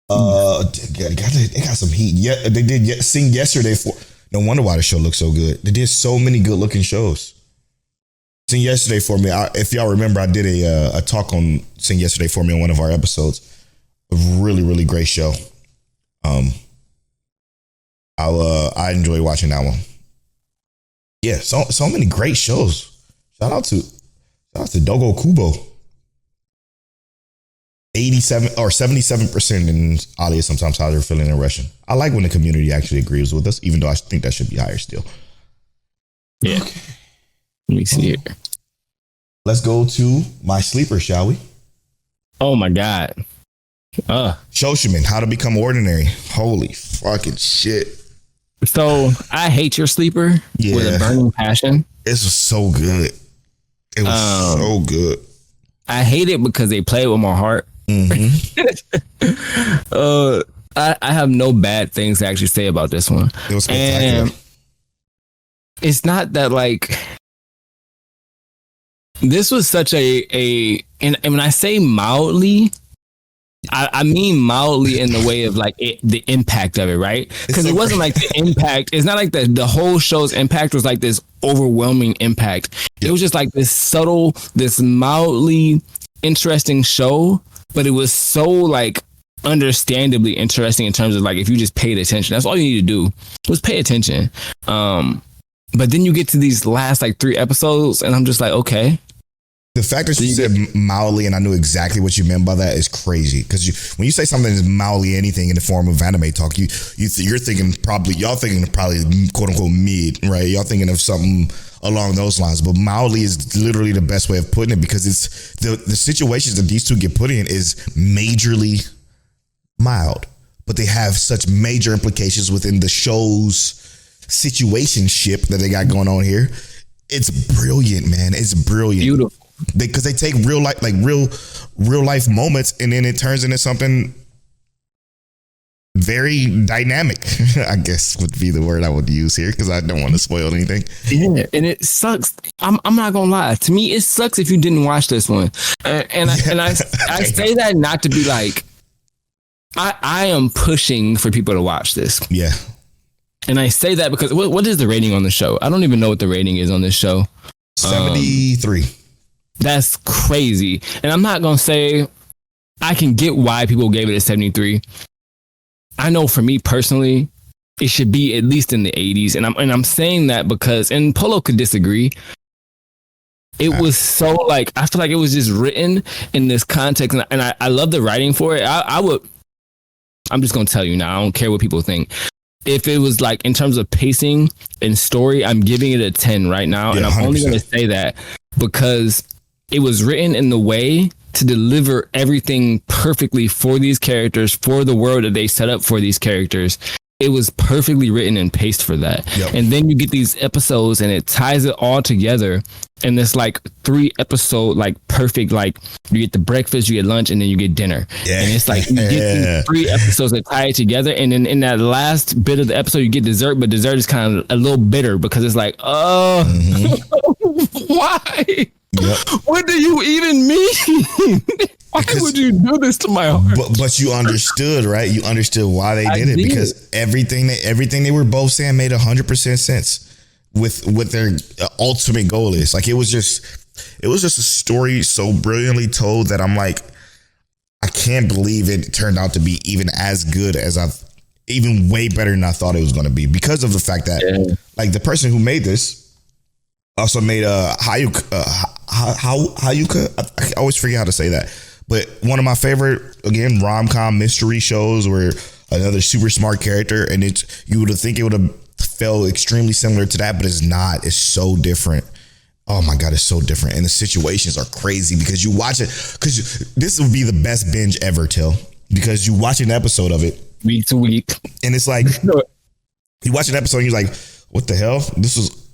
They got some heat. Yeah, they did Sing Yesterday for. No wonder why the show looks so good. They did so many good-looking shows. Sing Yesterday for Me. If y'all remember, I did a talk on Sing Yesterday for Me on one of our episodes. A really, really great show. I enjoy watching that one. Yeah, so many great shows. Shout out to Dogo Kubo. 87 or 77% in Alya Sometimes How They're Feeling in Russian. I like when the community actually agrees with us, even though I think that should be higher still. Yeah. Okay. Let me see here. Let's go to my sleeper, shall we? Oh my God. Shoshimin, How to Become Ordinary. Holy fucking shit. So I hate your sleeper with a burning passion. This was so good. It was so good. I hate it because they play with my heart. I have no bad things to actually say about this one. It was spectacular. And it's not that like this was such and when I say mildly, I mean mildly in the way of like the impact of it, right? Because it wasn't like the impact. It's not like the whole show's impact was like this overwhelming impact. It was just like this subtle, this mildly interesting show, but it was so like understandably interesting in terms of like if you just paid attention. That's all you need to do was pay attention. But then you get to these last like 3 episodes, and I'm just like, okay. The fact that you said mildly and I knew exactly what you meant by that is crazy. Because when you say something is mildly anything in the form of anime talk, you're thinking y'all thinking probably quote unquote mid, right? Y'all thinking of something along those lines. But mildly is literally the best way of putting it, because it's the situations that these two get put in is majorly mild, but they have such major implications within the show's situationship that they got going on here. It's brilliant, man. It's brilliant. Beautiful. Because they take real life moments, and then it turns into something very dynamic, I guess would be the word I would use here because I don't want to spoil anything. Yeah, and it sucks. I'm not gonna lie. To me, it sucks if you didn't watch this one. I say that not to be like, I am pushing for people to watch this. Yeah. And I say that because what is the rating on the show? I don't even know what the rating is on this show. 73. That's crazy. And I'm not gonna say I can get why people gave it a 73. I know for me personally, it should be at least in the 80s. And I'm saying that because, and Polo could disagree. It was so like, I feel like it was just written in this context. And I love the writing for it. I'm just going to tell you now, I don't care what people think. If it was like in terms of pacing and story, I'm giving it a 10 right now. Yeah, and I'm 100%. Only going to say that because it was written in the way to deliver everything perfectly for these characters, for the world that they set up for these characters. It was perfectly written and paced for that. Yep. And then you get these episodes and it ties it all together. And it's like 3 episode, like perfect, like you get the breakfast, you get lunch, and then you get dinner. Yeah. And it's like you get these 3 episodes that tie it together. And then in that last bit of the episode, you get dessert, but dessert is kind of a little bitter because it's like, why? Yep. What do you even mean? Why would you do this to my heart? But you understood, right? You understood why they did it because everything they were both saying made 100% sense with their ultimate goal is. Like it was just a story so brilliantly told that I'm like, I can't believe it turned out to be even as good as even way better than I thought it was going to be because of the fact that like the person who made this also made Hayuka. I always forget how to say that. But one of my favorite, again, rom-com mystery shows where another super smart character, and you would think it would have felt extremely similar to that, but it's not. It's so different. Oh my God, it's so different. And the situations are crazy because you watch it, because this would be the best binge ever, Till, because you watch an episode of it week to week. And it's like, you watch an episode and you're like, what the hell?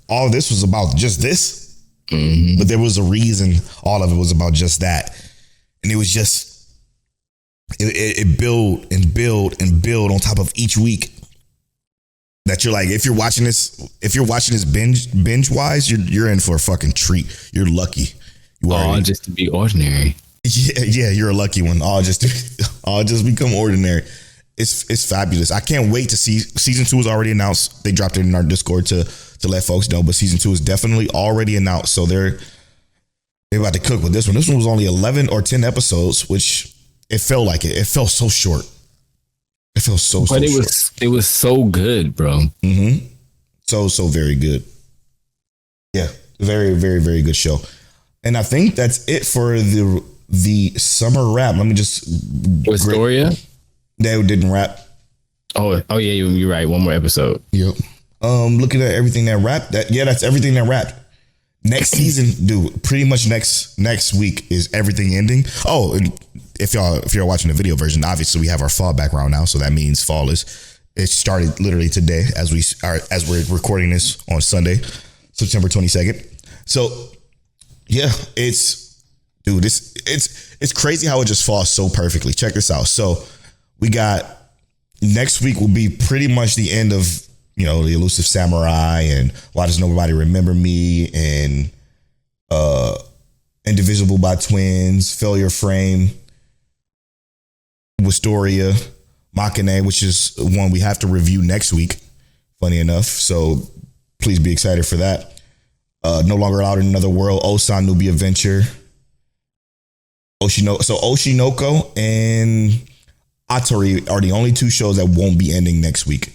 All of this was about just this, but there was a reason all of it was about just that, and it was just it build and build and build on top of each week. That you're like, if you're watching this binge wise, you're in for a fucking treat. You're lucky. Just to be ordinary. Yeah, you're a lucky one. All just become ordinary. It's fabulous. I can't wait to see. Season 2 is already announced. They dropped it in our Discord to let folks know, but season 2 is definitely already announced. So they're about to cook with this one. This one was only 11 or 10 episodes, which it felt like it. It felt so short. It felt so short. It was so good, bro. Mm-hmm. So very good. Yeah, very, very, very good show. And I think that's it for the summer wrap. Let me just. Astoria? They didn't wrap. Oh yeah, you're right. One more episode. Yep. Looking at everything that wrapped. That's everything that wrapped. Next season, dude. Pretty much next week is everything ending. Oh, and if you're watching the video version, obviously we have our fall background now, so that means fall it started literally today as we're recording this on Sunday, September 22nd. So yeah, it's crazy how it just falls so perfectly. Check this out. So we got next week will be pretty much the end of, the Elusive Samurai and Why Does Nobody Remember Me and Indivisible by Twins, Failure Frame, Wistoria, Makeine, which is one we have to review next week, funny enough. So please be excited for that. No Longer Allowed in Another World, Osan Newbie Adventure, Oshi No Ko and Atori are the only 2 shows that won't be ending next week.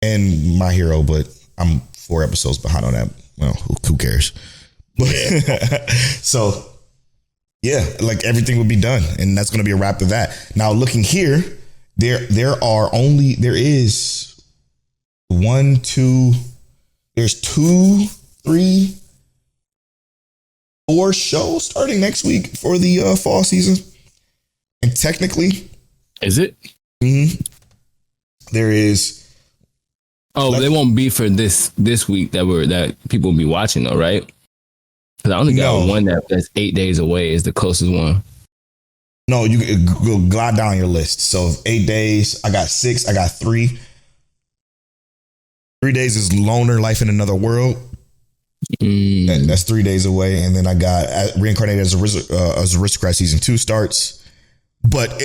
And My Hero, but I'm 4 episodes behind on that. Well, who cares? But so yeah, like everything will be done, and that's going to be a wrap of that. Now, looking here, there is 1, 2. There's 2, 3, 4 shows starting next week for the fall season, and technically, is it? Mm-hmm, there is. Oh, they won't be for this week that people will be watching though, right? Because I only got one that's 8 days away is the closest one. No, you go glide down your list. So 8 days, I got 6. I got 3. 3 days is Loner Life in Another World. That's 3 days away, and then I got Reincarnated as Aristocrat season 2 starts. But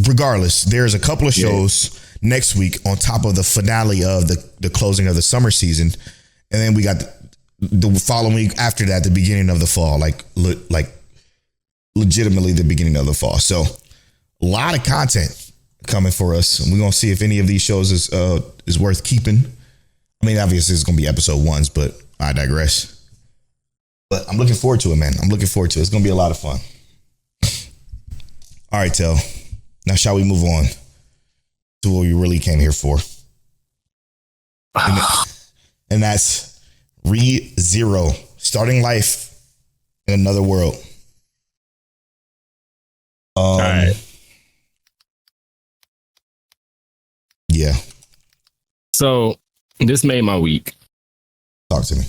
regardless, there's a couple of shows next week on top of the finale of the closing of the summer season, and then we got the following week after that, the beginning of the fall, like legitimately the beginning of the fall. So a lot of content coming for us, and we're gonna see if any of these shows is worth keeping. I mean, obviously it's gonna be episode 1s, but I digress. But I'm looking forward to it, man. I'm looking forward to it. It's gonna be a lot of fun. All right, Tel. Now shall we move on to what we really came here for? And that's ReZero, starting life in another world. All right. Yeah. So this made my week. Talk to me.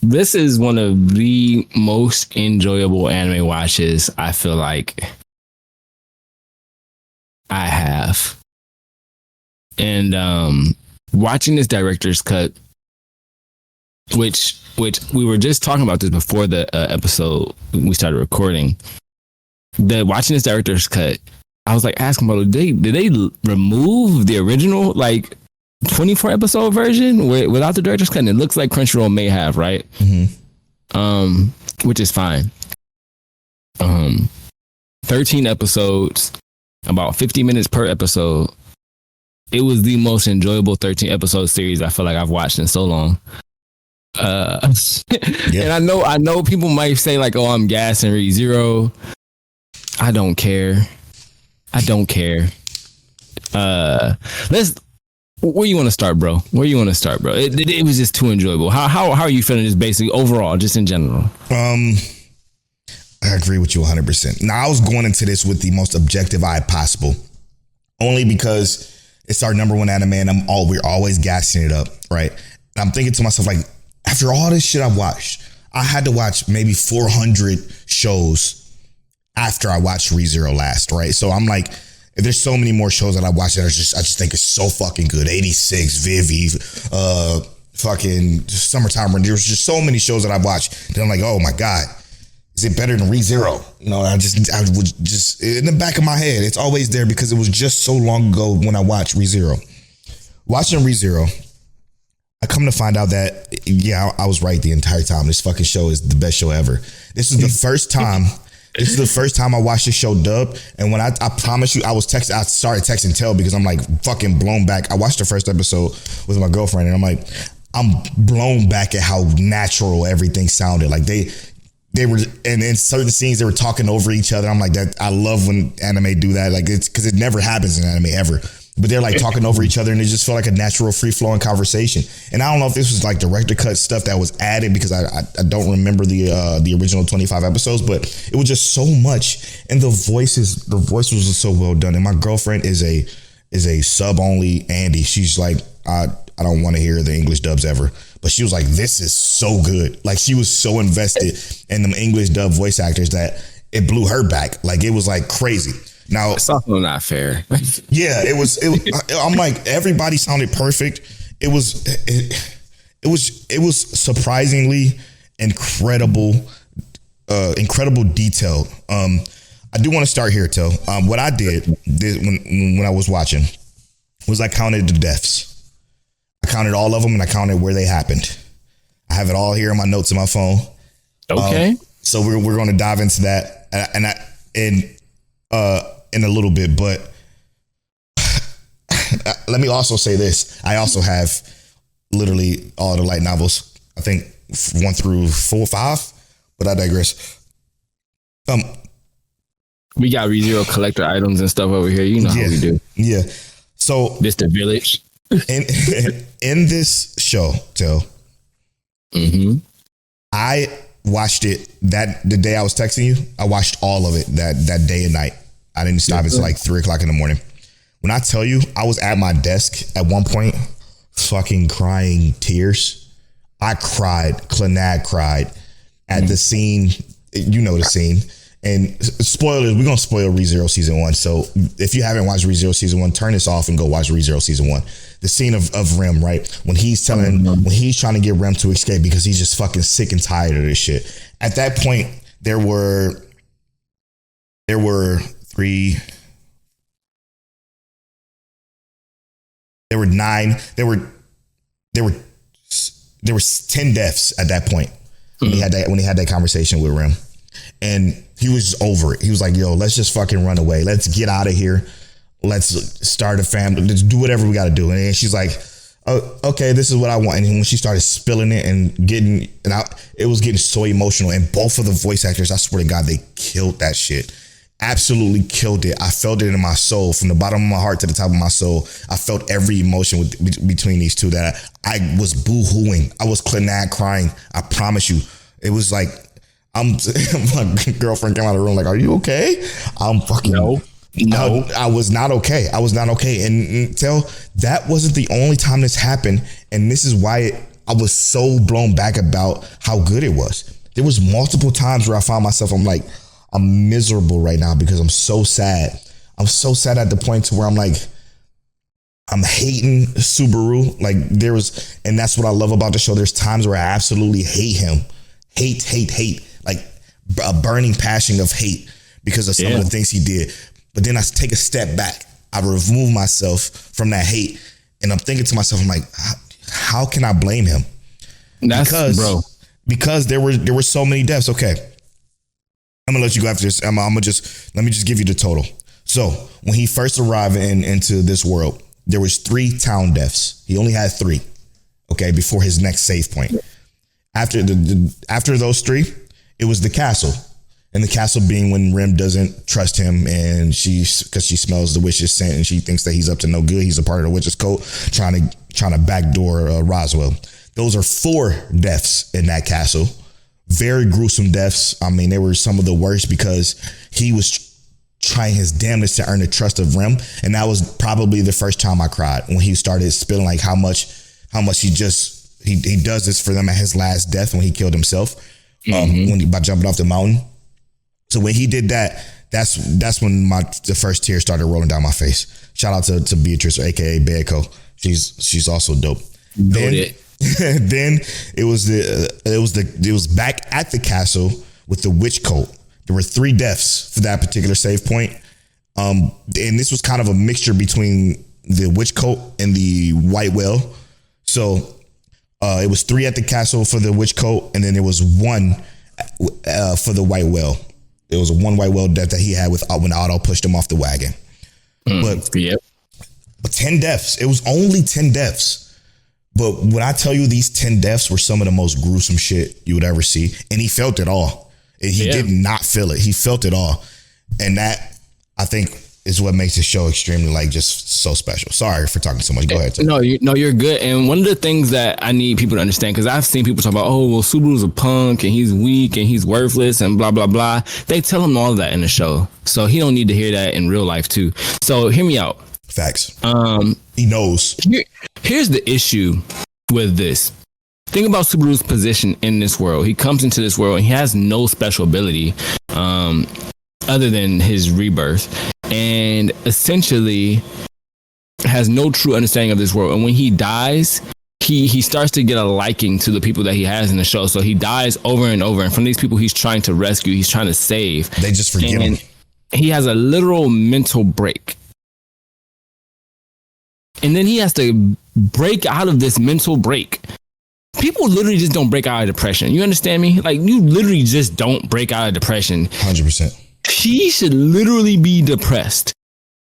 This is one of the most enjoyable anime watches I feel like I have. And watching this director's cut, which we were just talking about this before the episode we started recording. Watching this director's cut, I was like asking about, did they remove the original like 24 episode version without the director's cut? And it looks like Crunchyroll may have, right? Which is fine. 13 episodes, about 50 minutes per episode. It was the most enjoyable 13 episode series I feel like I've watched in so long. And I know people might say like, oh, I'm gassing ReZero. I don't care. Where you want to start, bro? It was just too enjoyable. How are you feeling just basically overall, just in general? I agree with you 100%. Now, I was going into this with the most objective eye possible, only because it's our number one anime and we're always gassing it up, right? And I'm thinking to myself, like, after all this shit I've watched, I had to watch maybe 400 shows after I watched ReZero last, right? So I'm like, there's so many more shows that I watch that I just think is so fucking good. 86, Vivi, fucking Summertime. There's just so many shows that I've watched that I'm like, oh my God, is it better than ReZero? You know, I would just in the back of my head, it's always there because it was just so long ago when I watched ReZero. Watching ReZero, I come to find out that, yeah, I was right the entire time. This fucking show is the best show ever. This is the first time I watched the show dubbed. And when I promise you, I started texting Tel because I'm like fucking blown back. I watched the first episode with my girlfriend and I'm like, I'm blown back at how natural everything sounded. Like they were, and in certain scenes they were talking over each other. I'm like, that I love when anime do that. Like, it's because it never happens in anime ever. But they're like talking over each other and it just felt like a natural free flowing conversation. And I don't know if this was like director cut stuff that was added because I don't remember the original 25 episodes, but it was just so much. And the voice was just so well done. And my girlfriend is a sub only Andy. She's like, I don't want to hear the English dubs ever. But she was like, this is so good. Like, she was so invested in them English dub voice actors that it blew her back. Like, it was like crazy. Now, it's also not fair. Yeah, it was. I'm like, everybody sounded perfect. It was surprisingly incredible detail. I do want to start here, Tel. What I did when I was watching was I counted the deaths. I counted all of them and I counted where they happened. I have it all here in my notes in my phone. Okay. So we're going to dive into that in a little bit, but let me also say this. I also have literally all the light novels. I think 1 through 4 or 5, but I digress. We got ReZero collector items and stuff over here. You know how we do. Yeah. So Mr. Village. in this show, Tel, I watched it the day I was texting you. I watched all of it that day and night. I didn't stop until like 3 o'clock in the morning. When I tell you, I was at my desk at one point, fucking crying tears. I cried. Clanad cried at the scene you know the scene. And spoilers, we're gonna spoil ReZero season 1. So if you haven't watched ReZero season 1, turn this off and go watch ReZero season 1. The scene of Rem, right? When he's trying to get Rem to escape because he's just fucking sick and tired of this shit. At that point, there were 3. There were 9. There were 10 deaths at that point when he had that conversation with Rem. And he was just over it. He was like, yo, let's just fucking run away. Let's get out of here. Let's start a family. Let's do whatever we got to do. And she's like, oh, okay, this is what I want. And when she started spilling it and it was getting so emotional. And both of the voice actors, I swear to God, they killed that shit. Absolutely killed it. I felt it in my soul, from the bottom of my heart to the top of my soul. I felt every emotion between these two that I was boo-hooing. I was crying. I promise you. It was like, my girlfriend came out of the room like, are you okay? I'm fucking no. I was not okay. And that wasn't the only time this happened. And this is why I was so blown back about how good it was. There was multiple times where I found myself, I'm miserable right now because I'm so sad. I'm so sad at the point to where I'm like, I'm hating Subaru. Like and that's what I love about the show. There's times where I absolutely hate him. Hate. Like a burning passion of hate because of some of the things he did. But then I take a step back. I remove myself from that hate. And I'm thinking to myself, I'm like, how can I blame him? Because there were so many deaths. Okay. I'm gonna let you go after this. Let me just give you the total. So when he first arrived into this world, there was 3 town deaths. He only had 3. Okay, before his next save point. After those 3, it was the castle, and the castle being when Rem doesn't trust him, and because she smells the witch's scent, and she thinks that he's up to no good. He's a part of the witch's cult, trying to backdoor Roswell. Those are 4 deaths in that castle. Very gruesome deaths. I mean, they were some of the worst because he was trying his damnedest to earn the trust of Rem. And that was probably the first time I cried when he started spilling like how much he does this for them at his last death when he killed himself, by jumping off the mountain. So when he did that, that's when the first tear started rolling down my face. Shout out to Beatrice, or AKA Beako. She's also dope. Then it was back at the castle with the witch cult. There were 3 deaths for that particular save point. And this was kind of a mixture between the witch cult and the white whale. So it was 3 at the castle for the witch cult, and then there was 1 for the white whale. There was a 1 white whale death that he had when Otto pushed him off the wagon. But 10 deaths. It was only 10 deaths. But when I tell you these 10 deaths were some of the most gruesome shit you would ever see, and he felt it all. He did not feel it. He felt it all. And that, I think, is what makes the show extremely, like, just so special. Sorry for talking so much. Go ahead, Tim. No, you're good. And one of the things that I need people to understand, because I've seen people talk about, oh, well, Subaru's a punk and he's weak and he's worthless and blah, blah, blah. They tell him all of that in the show. So he don't need to hear that in real life too. So hear me out. Facts. He knows. Here's the issue with this. Think about Subaru's position in this world. He comes into this world and he has no special ability other than his rebirth, and essentially has no true understanding of this world. And when he dies, he starts to get a liking to the people that he has in the show. So he dies over and over. And from these people he's trying to rescue, he's trying to save. They just forget him. He has a literal mental break. And then he has to break out of this mental break. People literally just don't break out of depression. You understand me? Like, you literally just don't break out of depression. 100%. He should literally be depressed.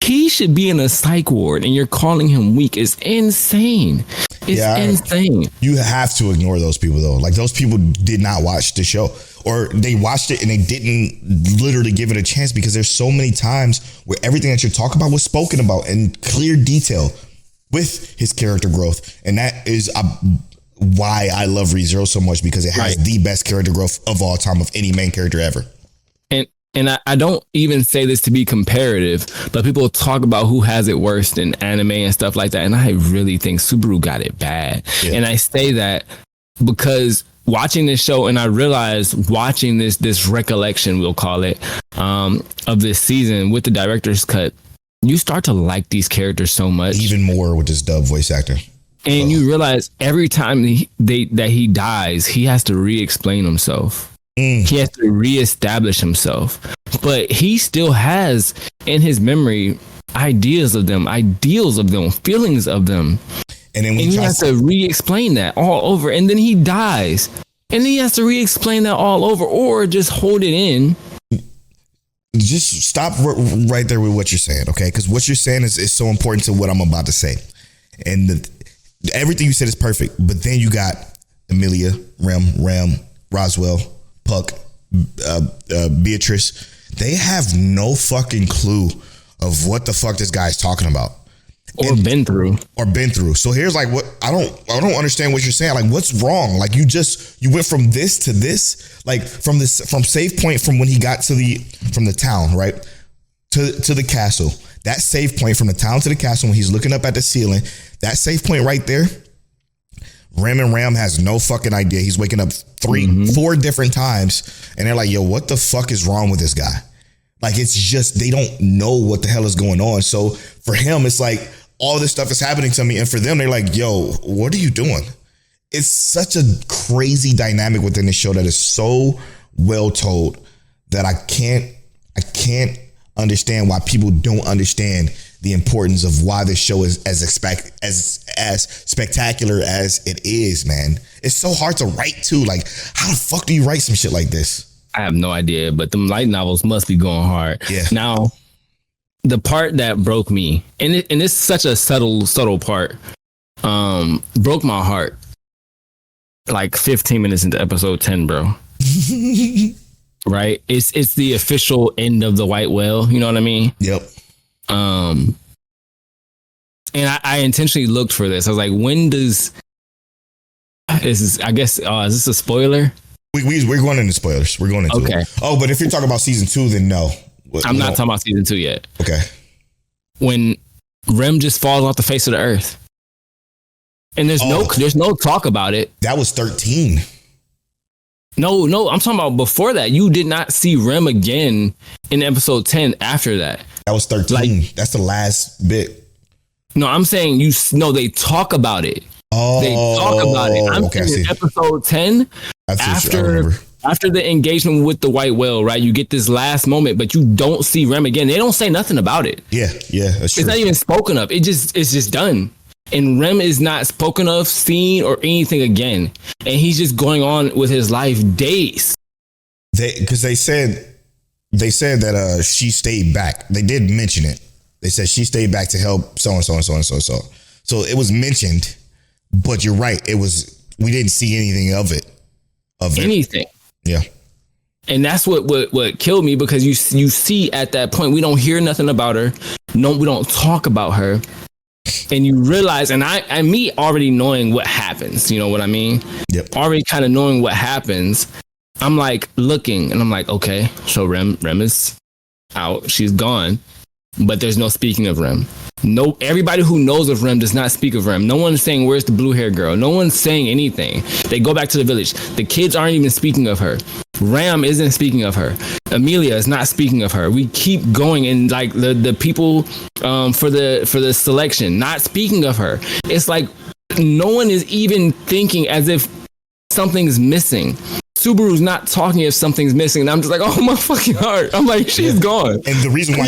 He should be in a psych ward, and you're calling him weak. It's insane. It's insane. You have to ignore those people, though. Like, those people did not watch the show, or they watched it and they didn't literally give it a chance, because there's so many times where everything that you're talking about was spoken about in clear detail with his character growth. And that is why I love ReZero so much, because it has the best character growth of all time of any main character ever. And I don't even say this to be comparative, but people talk about who has it worse in anime and stuff like that. And I really think Subaru got it bad. Yeah. And I say that because watching this show, and I realized watching this recollection, we'll call it, of this season with the director's cut, you start to like these characters so much, even more with this dub voice actor. And you realize every time that he dies, he has to re-explain himself. He has to reestablish himself, but he still has in his memory ideas of them, feelings of them. And then he has to re-explain that all over. And then he dies. And then he has to re-explain that all over, or just hold it in. Just stop right there with what you're saying, okay? Because what you're saying is so important to what I'm about to say. And everything you said is perfect. But then you got Amelia, Ram, Roswell, Puck, Beatrice. They have no fucking clue of what the fuck this guy's talking about. Or been through. So here's like what I don't understand what you're saying. Like, what's wrong? Like, you went from this to this, like from save point from when he got from the town, right? To the castle. That save point from the town to the castle when he's looking up at the ceiling, that save point right there. Ram has no fucking idea. He's waking up 4 different times and they're like, yo, what the fuck is wrong with this guy? Like, it's just, they don't know what the hell is going on. So for him, it's like, all this stuff is happening to me. And for them, they're like, yo, what are you doing? It's such a crazy dynamic within the show that is so well told that I can't understand why people don't understand the importance of why this show is as spectacular as it is, man. It's so hard to write too. Like, how the fuck do you write some shit like this? I have no idea, but them light novels must be going hard. Yeah. Now, the part that broke me, and it's such a subtle part, broke my heart. Like 15 minutes into episode 10, bro. Right? It's the official end of the White Whale. You know what I mean? Yep. And I intentionally looked for this. I was like, when does is this a spoiler? We're going into spoilers. We're going into it. Oh, but if you're talking about season 2, then no. I'm not talking about season 2 yet. Okay. When Rem just falls off the face of the earth. And there's no talk about it. That was 13. No, I'm talking about before that. You did not see Rem again in episode 10 after that. That was 13. Like, that's the last bit. No, I'm saying they talk about it. Oh, they talk about it. I'm saying in episode 10, after the engagement with the White Whale, right? You get this last moment, but you don't see Rem again. They don't say nothing about it. Yeah, that's true. It's not even spoken of. It's just done. And Rem is not spoken of, seen, or anything again. And he's just going on with his life days. Because they said that she stayed back. They did mention it. They said she stayed back to help so and so and so and so. So it was mentioned, but you're right. We didn't see anything of it. Anything. Yeah. And that's what killed me, because you see at that point, we don't hear nothing about her. No, we don't talk about her. And you realize, and me already knowing what happens, you know what I mean? Yep. Already kind of knowing what happens, I'm like looking and I'm like, okay, so Rem is out. She's gone, but there's no speaking of Rem. No, everybody who knows of Rem does not speak of Rem. No one's saying, where's the blue hair girl? No one's saying anything. They go back to the village. The kids aren't even speaking of her. Ram isn't speaking of her. Amelia is not speaking of her. We keep going, and like the people for the selection not speaking of her. It's like no one is even thinking as if something's missing. Subaru's not talking if something's missing, and I'm just like, oh my fucking heart. I'm like, she's gone. And the reason why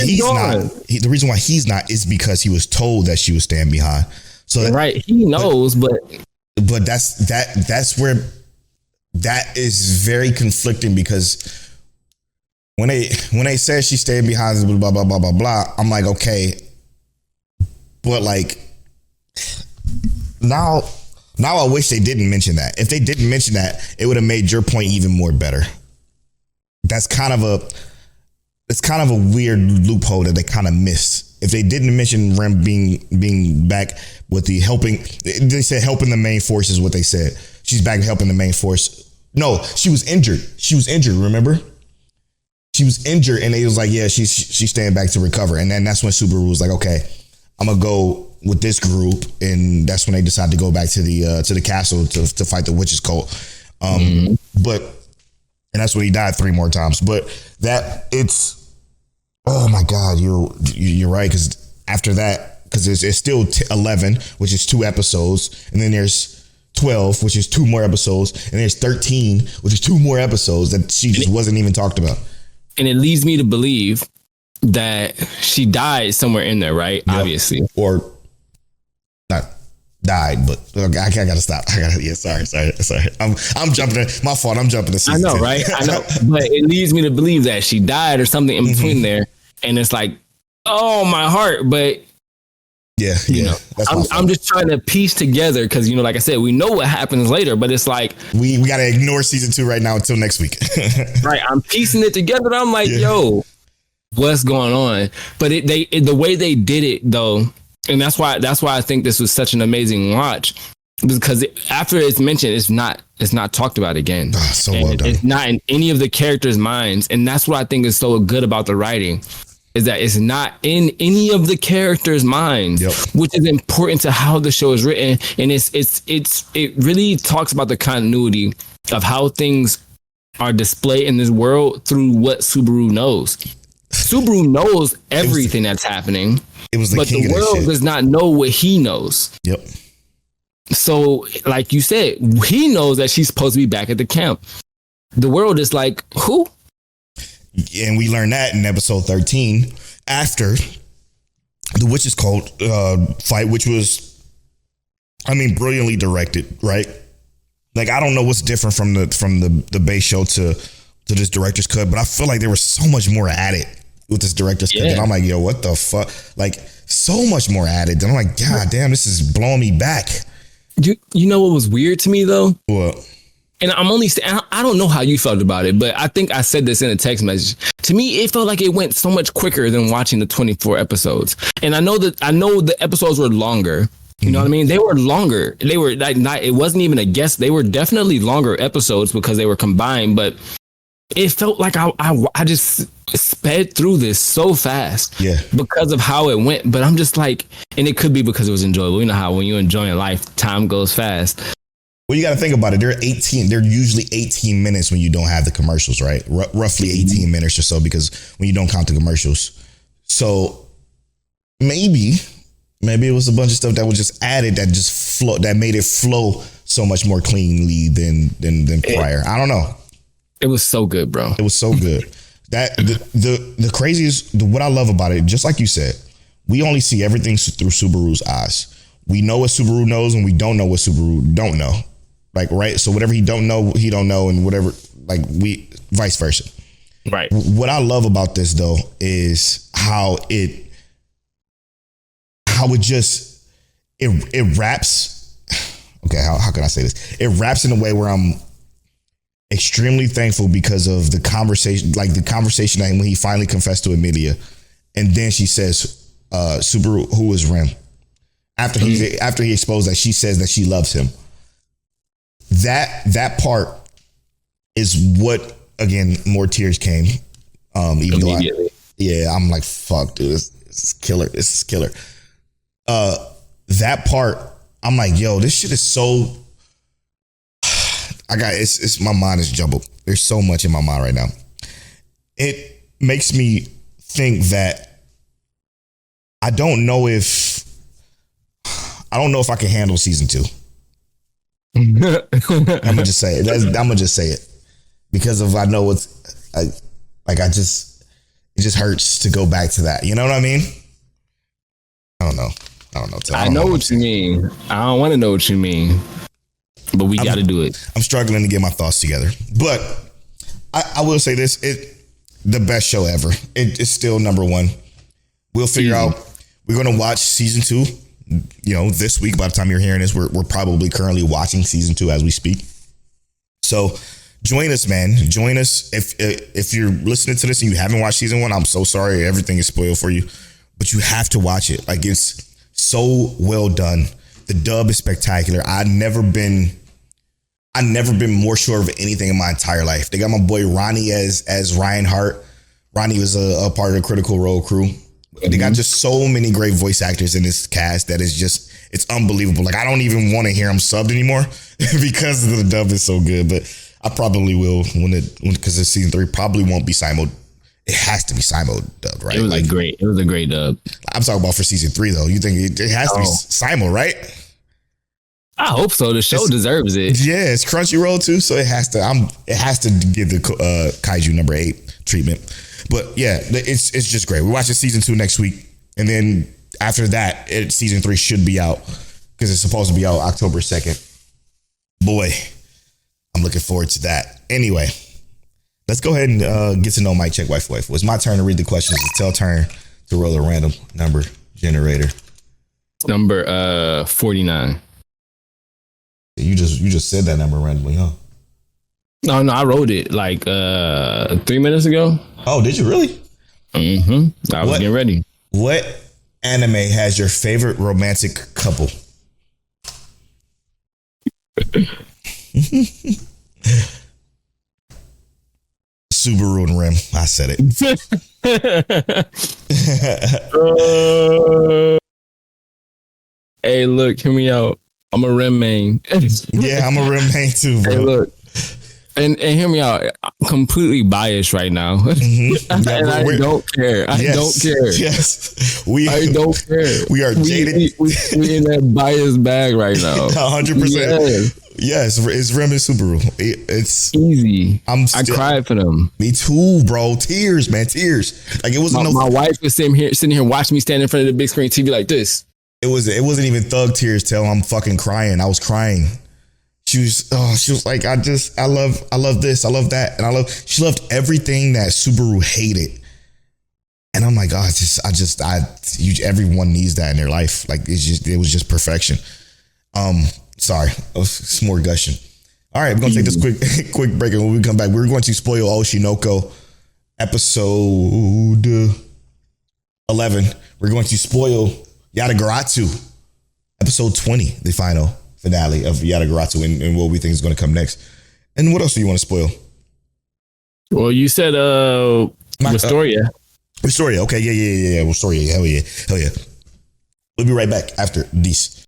he's not is because he was told that she was staying behind. So right, he knows, but that's where that is very conflicting, because when they said she stayed behind, blah blah blah blah blah, I'm like, okay, but like now I wish they didn't mention that. If they didn't mention that, it would have made your point even more better. It's kind of a weird loophole that they kind of missed. If they didn't mention Rem being back with the helping, they said helping the main force is what they said. She's back helping the main force. No, she was injured. Remember? She was injured, and they was like, yeah, she's staying back to recover. And then that's when Subaru was like, okay, I'm gonna go with this group, and that's when they decided to go back to the castle to fight the witches cult. But and that's when he died 3 more times. But oh my God, you're right, because after that, because it's still 11, which is 2 episodes, and then there's 12, which is 2 more episodes, and there's 13, which is 2 more episodes that she just wasn't even talked about. And it leads me to believe that she died somewhere in there, right? Yep. Obviously, or not died, but I gotta stop. Sorry. I'm jumping. My fault. I'm jumping to season 2. Right? I know, but it leads me to believe that she died or something in between there, and it's like, oh, my heart, but. Yeah. I'm just trying to piece together because, like I said, we know what happens later, but it's like we got to ignore season 2 right now until next week. Right. I'm piecing it together. And I'm like, yo, what's going on? But the way they did it, though, and that's why I think this was such an amazing watch, because after it's mentioned, it's not talked about again. Oh, so well done. It's not in any of the characters' minds, and that's what I think is so good about the writing. Is that it's not in any of the characters' minds, which is important to how the show is written, and it really talks about the continuity of how things are displayed in this world through what Subaru knows. Subaru knows everything that's happening, but the world does not know what he knows. Yep. So, like you said, he knows that she's supposed to be back at the camp. The world is like, who? And we learned that in episode 13 after the Witch's Cult fight, which was, brilliantly directed, right? Like, I don't know what's different from the base show to this director's cut, but I feel like there was so much more added with this director's cut. And I'm like, yo, what the fuck? Like, so much more added. And I'm like, God damn, this is blowing me back. You know what was weird to me, though? What? And I don't know how you felt about it, but I think I said this in a text message. To me, it felt like it went so much quicker than watching the 24 episodes. And I know the episodes were longer. You know what I mean? They were longer. They were like it wasn't even a guess. They were definitely longer episodes because they were combined. But it felt like I just sped through this so fast. Because of how it went. But I'm just like, and it could be because it was enjoyable. You know how when you're enjoying life, time goes fast. Well, you got to think about it. They're usually 18 minutes when you don't have the commercials, right? Roughly 18 minutes or so, because when you don't count the commercials. So maybe it was a bunch of stuff that was just added that made it flow so much more cleanly than prior. I don't know. It was so good, bro. It was so good. That the craziest, what I love about it, just like you said, we only see everything through Subaru's eyes. We know what Subaru knows, and we don't know what Subaru don't know. Like, right? So whatever he don't know, and whatever, like, we vice versa. Right. What I love about this, though, is how it wraps. Okay, how can I say this? It wraps in a way where I'm extremely thankful because of the conversation that when he finally confessed to Amelia, and then she says, Subaru, who is Rem? After he exposed that, she says that she loves him. That part is what, again, more tears came. Even though I'm like, fuck, dude, this is killer. This is killer. That part, I'm like, yo, this shit is so. It's my mind is jumbled. There's so much in my mind right now. It makes me think that I don't know if I can handle season 2. I'm gonna just say it. I'm gonna just say it because I know it just hurts to go back to that. You know what I mean? I don't know. I know what you mean. I don't want to know what you mean, but we got to do it. I'm struggling to get my thoughts together, but I will say this: the best show ever. It's still number 1. We'll figure out. We're gonna watch season 2. This week, by the time you're hearing this, we're probably currently watching season 2 as we speak. So join us, man. Join us. If you're listening to this and you haven't watched season 1, I'm so sorry. Everything is spoiled for you, but you have to watch it. Like, it's so well done. The dub is spectacular. I've never been more sure of anything in my entire life. They got my boy Ronnie as Ryan Hart. Ronnie was a part of the Critical Role crew. They got just so many great voice actors in this cast that is just, It's unbelievable. Like I don't even want to hear him subbed anymore because the dub is so good. But I probably will because it's season 3 probably won't be simul. It has to be simul dubbed, right? It was a great dub. I'm talking about for season 3 though. You think it has to be simul, right? I hope so. The show deserves it. Yeah, it's Crunchyroll too, so it has to. It has to give the Kaiju number 8 treatment. But yeah, it's just great. We're watching season 2 next week, and then after that, season 3 should be out because it's supposed to be out October 2nd. Boy, I'm looking forward to that. Anyway, let's go ahead and get to know Mic Check Waifu Waifu. It's my turn to read the questions. It's Tell turn to roll a random number generator. Number 49. You just said that number randomly, huh? No, I wrote it like 3 minutes ago. Oh, did you really? Mm-hmm. I was getting ready. What anime has your favorite romantic couple? Subaru and Rem. I said it. Hey, look, hear me out. I'm a Rem main. Yeah, I'm a Rem main too, bro. Hey, look. And hear me out. I'm completely biased right now. Mm-hmm. Yeah, and I don't care. I don't care. Yes. I don't care. We are jaded. We in that biased bag right now. 100%. Yes, it's Rem and Subaru. It's easy. I cried for them. Me too, bro. Tears, man. Tears. Like it wasn't my wife was sitting here watching me stand in front of the big screen TV like this. It wasn't even thug tears till I'm fucking crying. I was crying. She was like, I love this, I love that. And she loved everything that Subaru hated. And I'm like, everyone needs that in their life. Like it was just perfection. Sorry, it's more gushing. All right, we're going to take this quick break. And when we come back, we're going to spoil Oshi No Ko episode 11. We're going to spoil Yatagarasu episode 20, the final finale of Yatagarasu and what we think is going to come next. And what else do you want to spoil? Well, you said Restoria. Restoria. Okay, yeah. Restoria. Hell yeah. We'll be right back after this.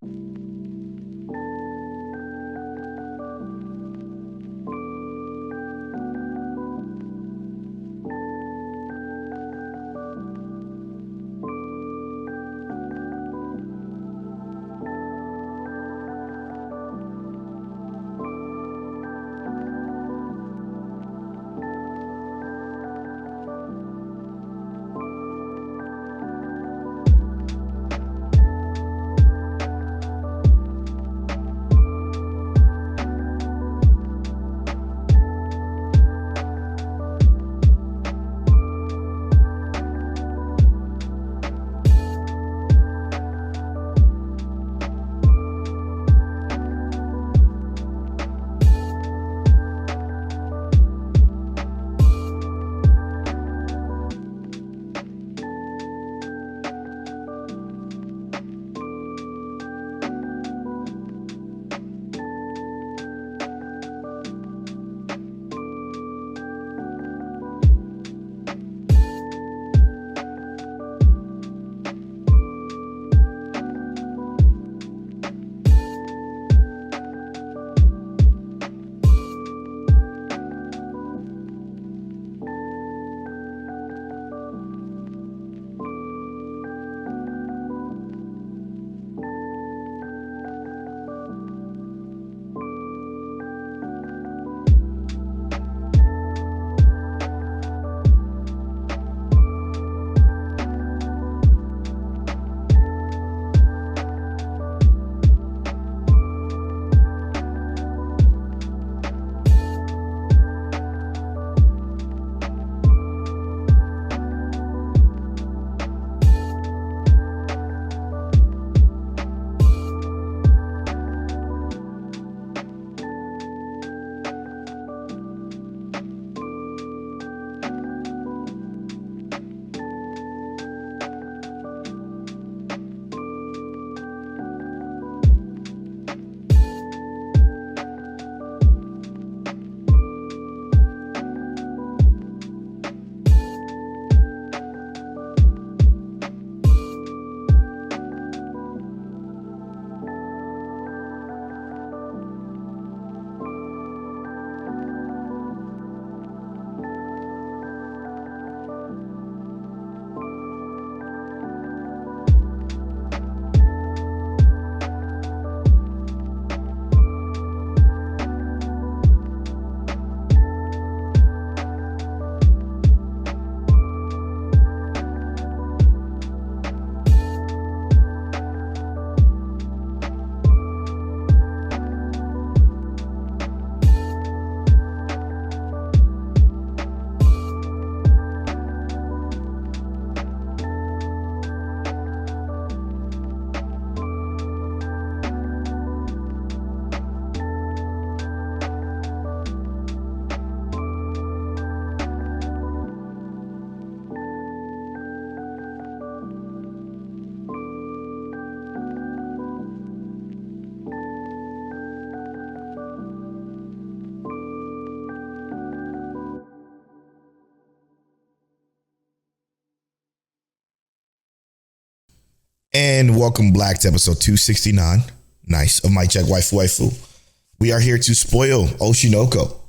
And welcome back to episode 269. Nice. Of Mic Check Waifu Waifu. We are here to spoil Oshi No Ko.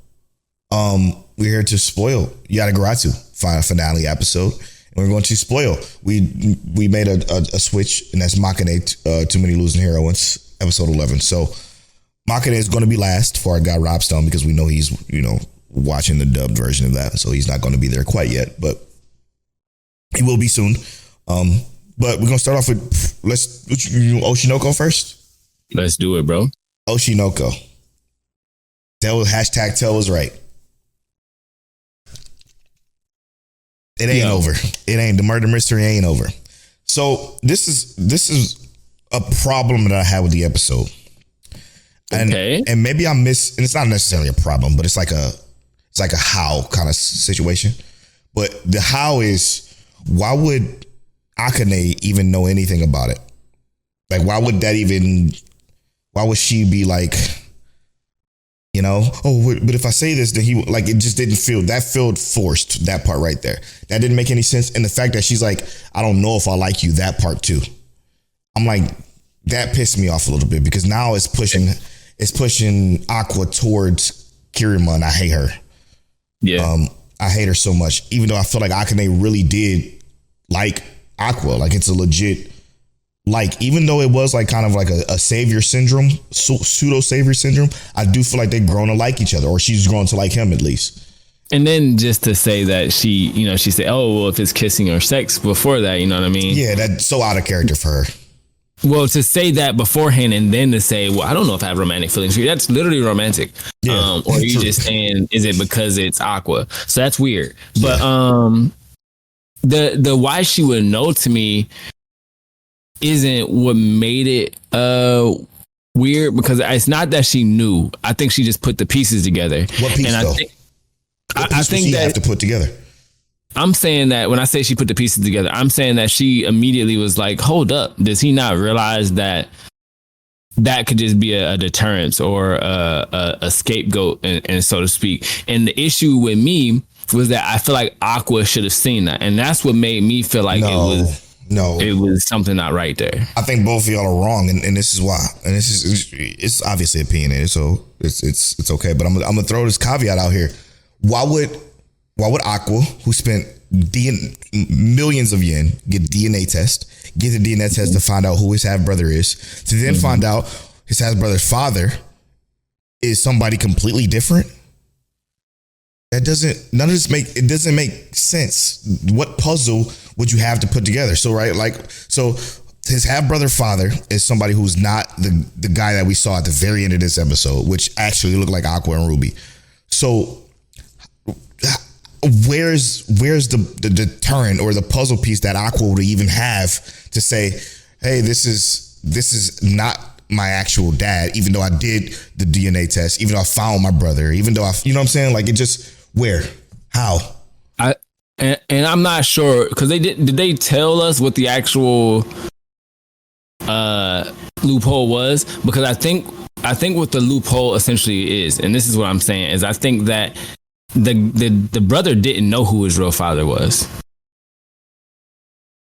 We're here to spoil Yatagarasu finale episode. And we're going to spoil. We made a switch, and that's Makeine, Too Many Losing Heroines, episode 11. So Makeine is going to be last for our guy Rob Stone, because we know he's, watching the dubbed version of that. So he's not going to be there quite yet, but he will be soon. But we're going to start off with, Oshi No Ko first? Let's do it, bro. Oshi No Ko. Hashtag tell was right. It ain't over. It ain't. The murder mystery ain't over. So this is a problem that I had with the episode. And maybe I miss, and it's not necessarily a problem, but it's like a how kind of situation. But the how is, why would Akane even know anything about it? Like, why would she be like, but if I say this, then it just didn't feel, that felt forced, that part right there. That didn't make any sense. And the fact that she's like, I don't know if I like you, that part too. I'm like, that pissed me off a little bit, because now it's pushing Aqua towards Kirima, and I hate her. Yeah. I hate her so much, even though I feel like Akane really did like Aqua. Like, it's a legit, even though it was like kind of like a savior syndrome, pseudo savior syndrome, I do feel like they've grown to like each other, or she's grown to like him at least. And then just to say that she said, oh, well, if it's kissing or sex before that, you know what I mean? Yeah, that's so out of character for her. Well, to say that beforehand and then to say, well, I don't know if I have romantic feelings for you, that's literally romantic. Yeah, or you just saying, is it because it's Aqua? So that's weird. But the why she would know, to me, isn't what made it weird, because it's not that she knew. I think she just put the pieces together. What piece, though? I think that have to put together. I'm saying that when I say she put the pieces together, I'm saying that she immediately was like, hold up, does he not realize that could just be a deterrence or a scapegoat, and so to speak? And the issue with me was that I feel like Aqua should have seen that, and that's what made me feel like it was something not right there. I think both of y'all are wrong, and this is why. And it's obviously opinionated, so it's okay. But I'm gonna throw this caveat out here. Why would Aqua, who spent millions of yen, get the DNA test to find out who his half brother is, to then find out his half brother's father is somebody completely different? It doesn't make sense. What puzzle would you have to put together? So his half brother father is somebody who's not the guy that we saw at the very end of this episode, which actually looked like Aqua and Ruby. So where's the deterrent or the puzzle piece that Aqua would even have to say, hey, this is not my actual dad, even though I did the DNA test, even though I found my brother, even though you know what I'm saying? Like, it just, where? How? And I'm not sure, because did they tell us what the actual loophole was? Because I think what the loophole essentially is, and this is what I'm saying, is I think that the brother didn't know who his real father was.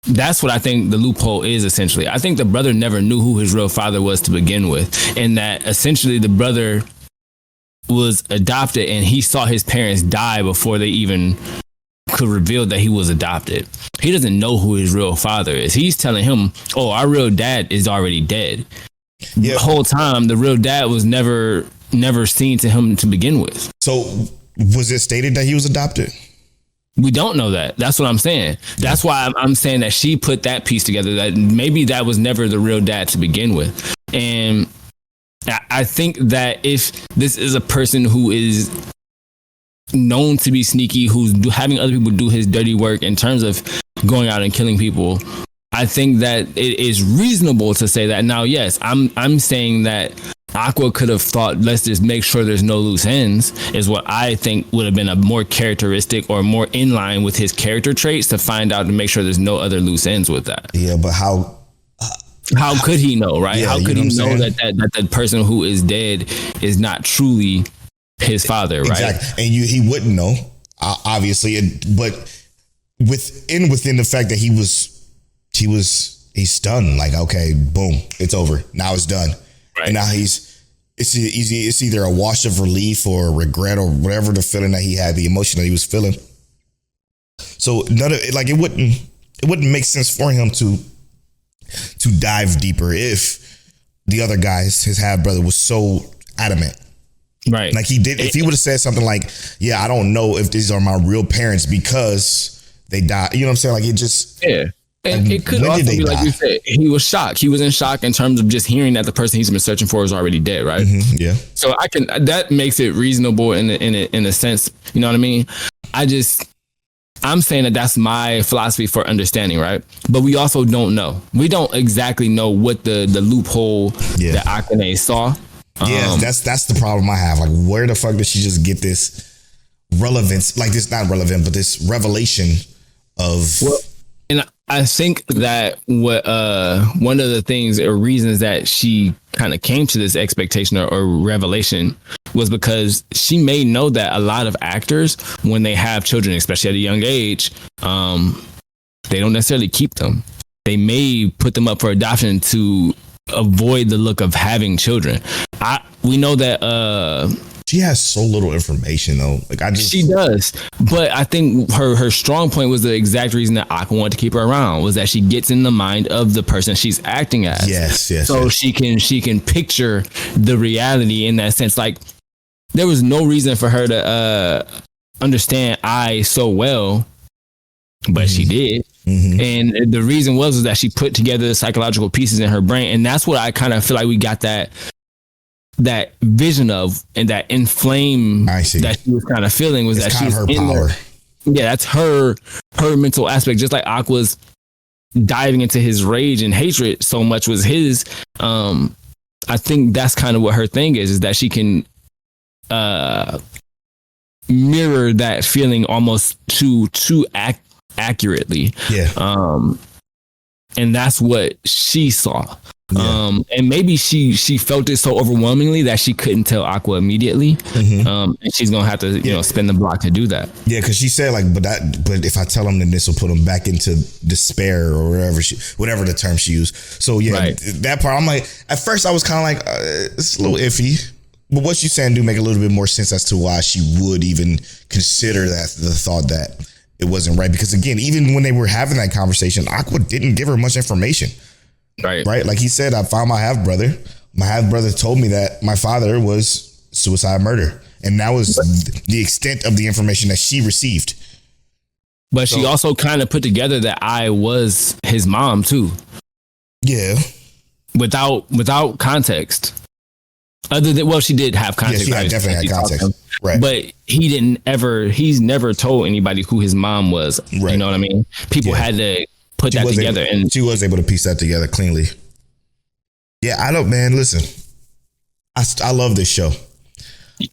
That's what I think the loophole is, essentially. I think the brother never knew who his real father was to begin with, and that essentially the brother was adopted, and he saw his parents die before they even could reveal that he was adopted. He doesn't know who his real father is. He's telling him, oh, our real dad is already dead. Yeah. The whole time, the real dad was never seen to him to begin with. So was it stated that he was adopted? We don't know that. That's what I'm saying. That's why I'm saying that she put that piece together, that maybe that was never the real dad to begin with. And I think that if this is a person who is known to be sneaky, who's having other people do his dirty work in terms of going out and killing people, I think that it is reasonable to say that. Now, yes, I'm saying that Aqua could have thought, let's just make sure there's no loose ends, is what I think would have been a more characteristic or more in line with his character traits, to find out to make sure there's no other loose ends with that. Yeah, but how could he know, right? Yeah, how could he know that the person who is dead is not truly his father, right? Exactly. And he wouldn't know, obviously, but within the fact that he was he's stunned. Like, okay, boom, it's over. Now it's done. Right. And now it's either a wash of relief or regret or whatever the feeling that he had, the emotion that he was feeling. So it wouldn't make sense for him to dive deeper if the other guy, his half brother, was so adamant. Right. Like he did, if he would have said something like, yeah, I don't know if these are my real parents because they died. You know what I'm saying? Like it just. Yeah. And it could also be like you said, he was shocked. He was in shock in terms of just hearing that the person he's been searching for is already dead, right? Mm-hmm, yeah. So that makes it reasonable in a sense. You know what I mean? I'm saying that that's my philosophy for understanding, right? But we also don't know. We don't exactly know what the loophole that Makiene saw. Yeah, that's the problem I have. Like, where the fuck did she just get this relevance? Like, this not relevant, but this revelation of. Well, and I think that what one of the things or reasons that she kind of came to this expectation or revelation was because she may know that a lot of actors, when they have children, especially at a young age, they don't necessarily keep them. They may put them up for adoption to avoid the look of having children. We know that she has so little information though. Like she does, but I think her strong point was the exact reason that Aqua wanted to keep her around, was that she gets in the mind of the person she's acting as. Yes. So she can picture the reality in that sense. Like there was no reason for her to understand I so well, but she did. Mm-hmm. And the reason was that she put together the psychological pieces in her brain, and that's what I kind of feel like we got that vision of, and that inflame that she was kind of feeling was it's that she was her in power. Yeah, that's her mental aspect. Just like Aqua's diving into his rage and hatred so much was his. I think that's kind of what her thing is that she can mirror that feeling almost too accurately. Yeah. And that's what she saw. Yeah. And maybe she felt it so overwhelmingly that she couldn't tell Aqua immediately. Mm-hmm. And she's gonna have to spin the block to do that. Yeah, because she said like, but if I tell him, then this will put him back into despair or whatever the term she used. So yeah, that part I'm like, at first I was kind of like, it's a little iffy. But what she's saying do make a little bit more sense as to why she would even consider the thought that it wasn't right. Because again, even when they were having that conversation, Aqua didn't give her much information. Right. Like he said, I found my half brother. My half brother told me that my father was suicide murder. And that was the extent of the information that she received. But she also kind of put together that I was his mom too. Yeah. Without context. Other than, she did have context. Yeah, she definitely had context. Right. But he's never told anybody who his mom was. Right. You know what I mean? People had to put that together. And she was able to piece that together cleanly. Yeah, I don't, man, listen. I love this show.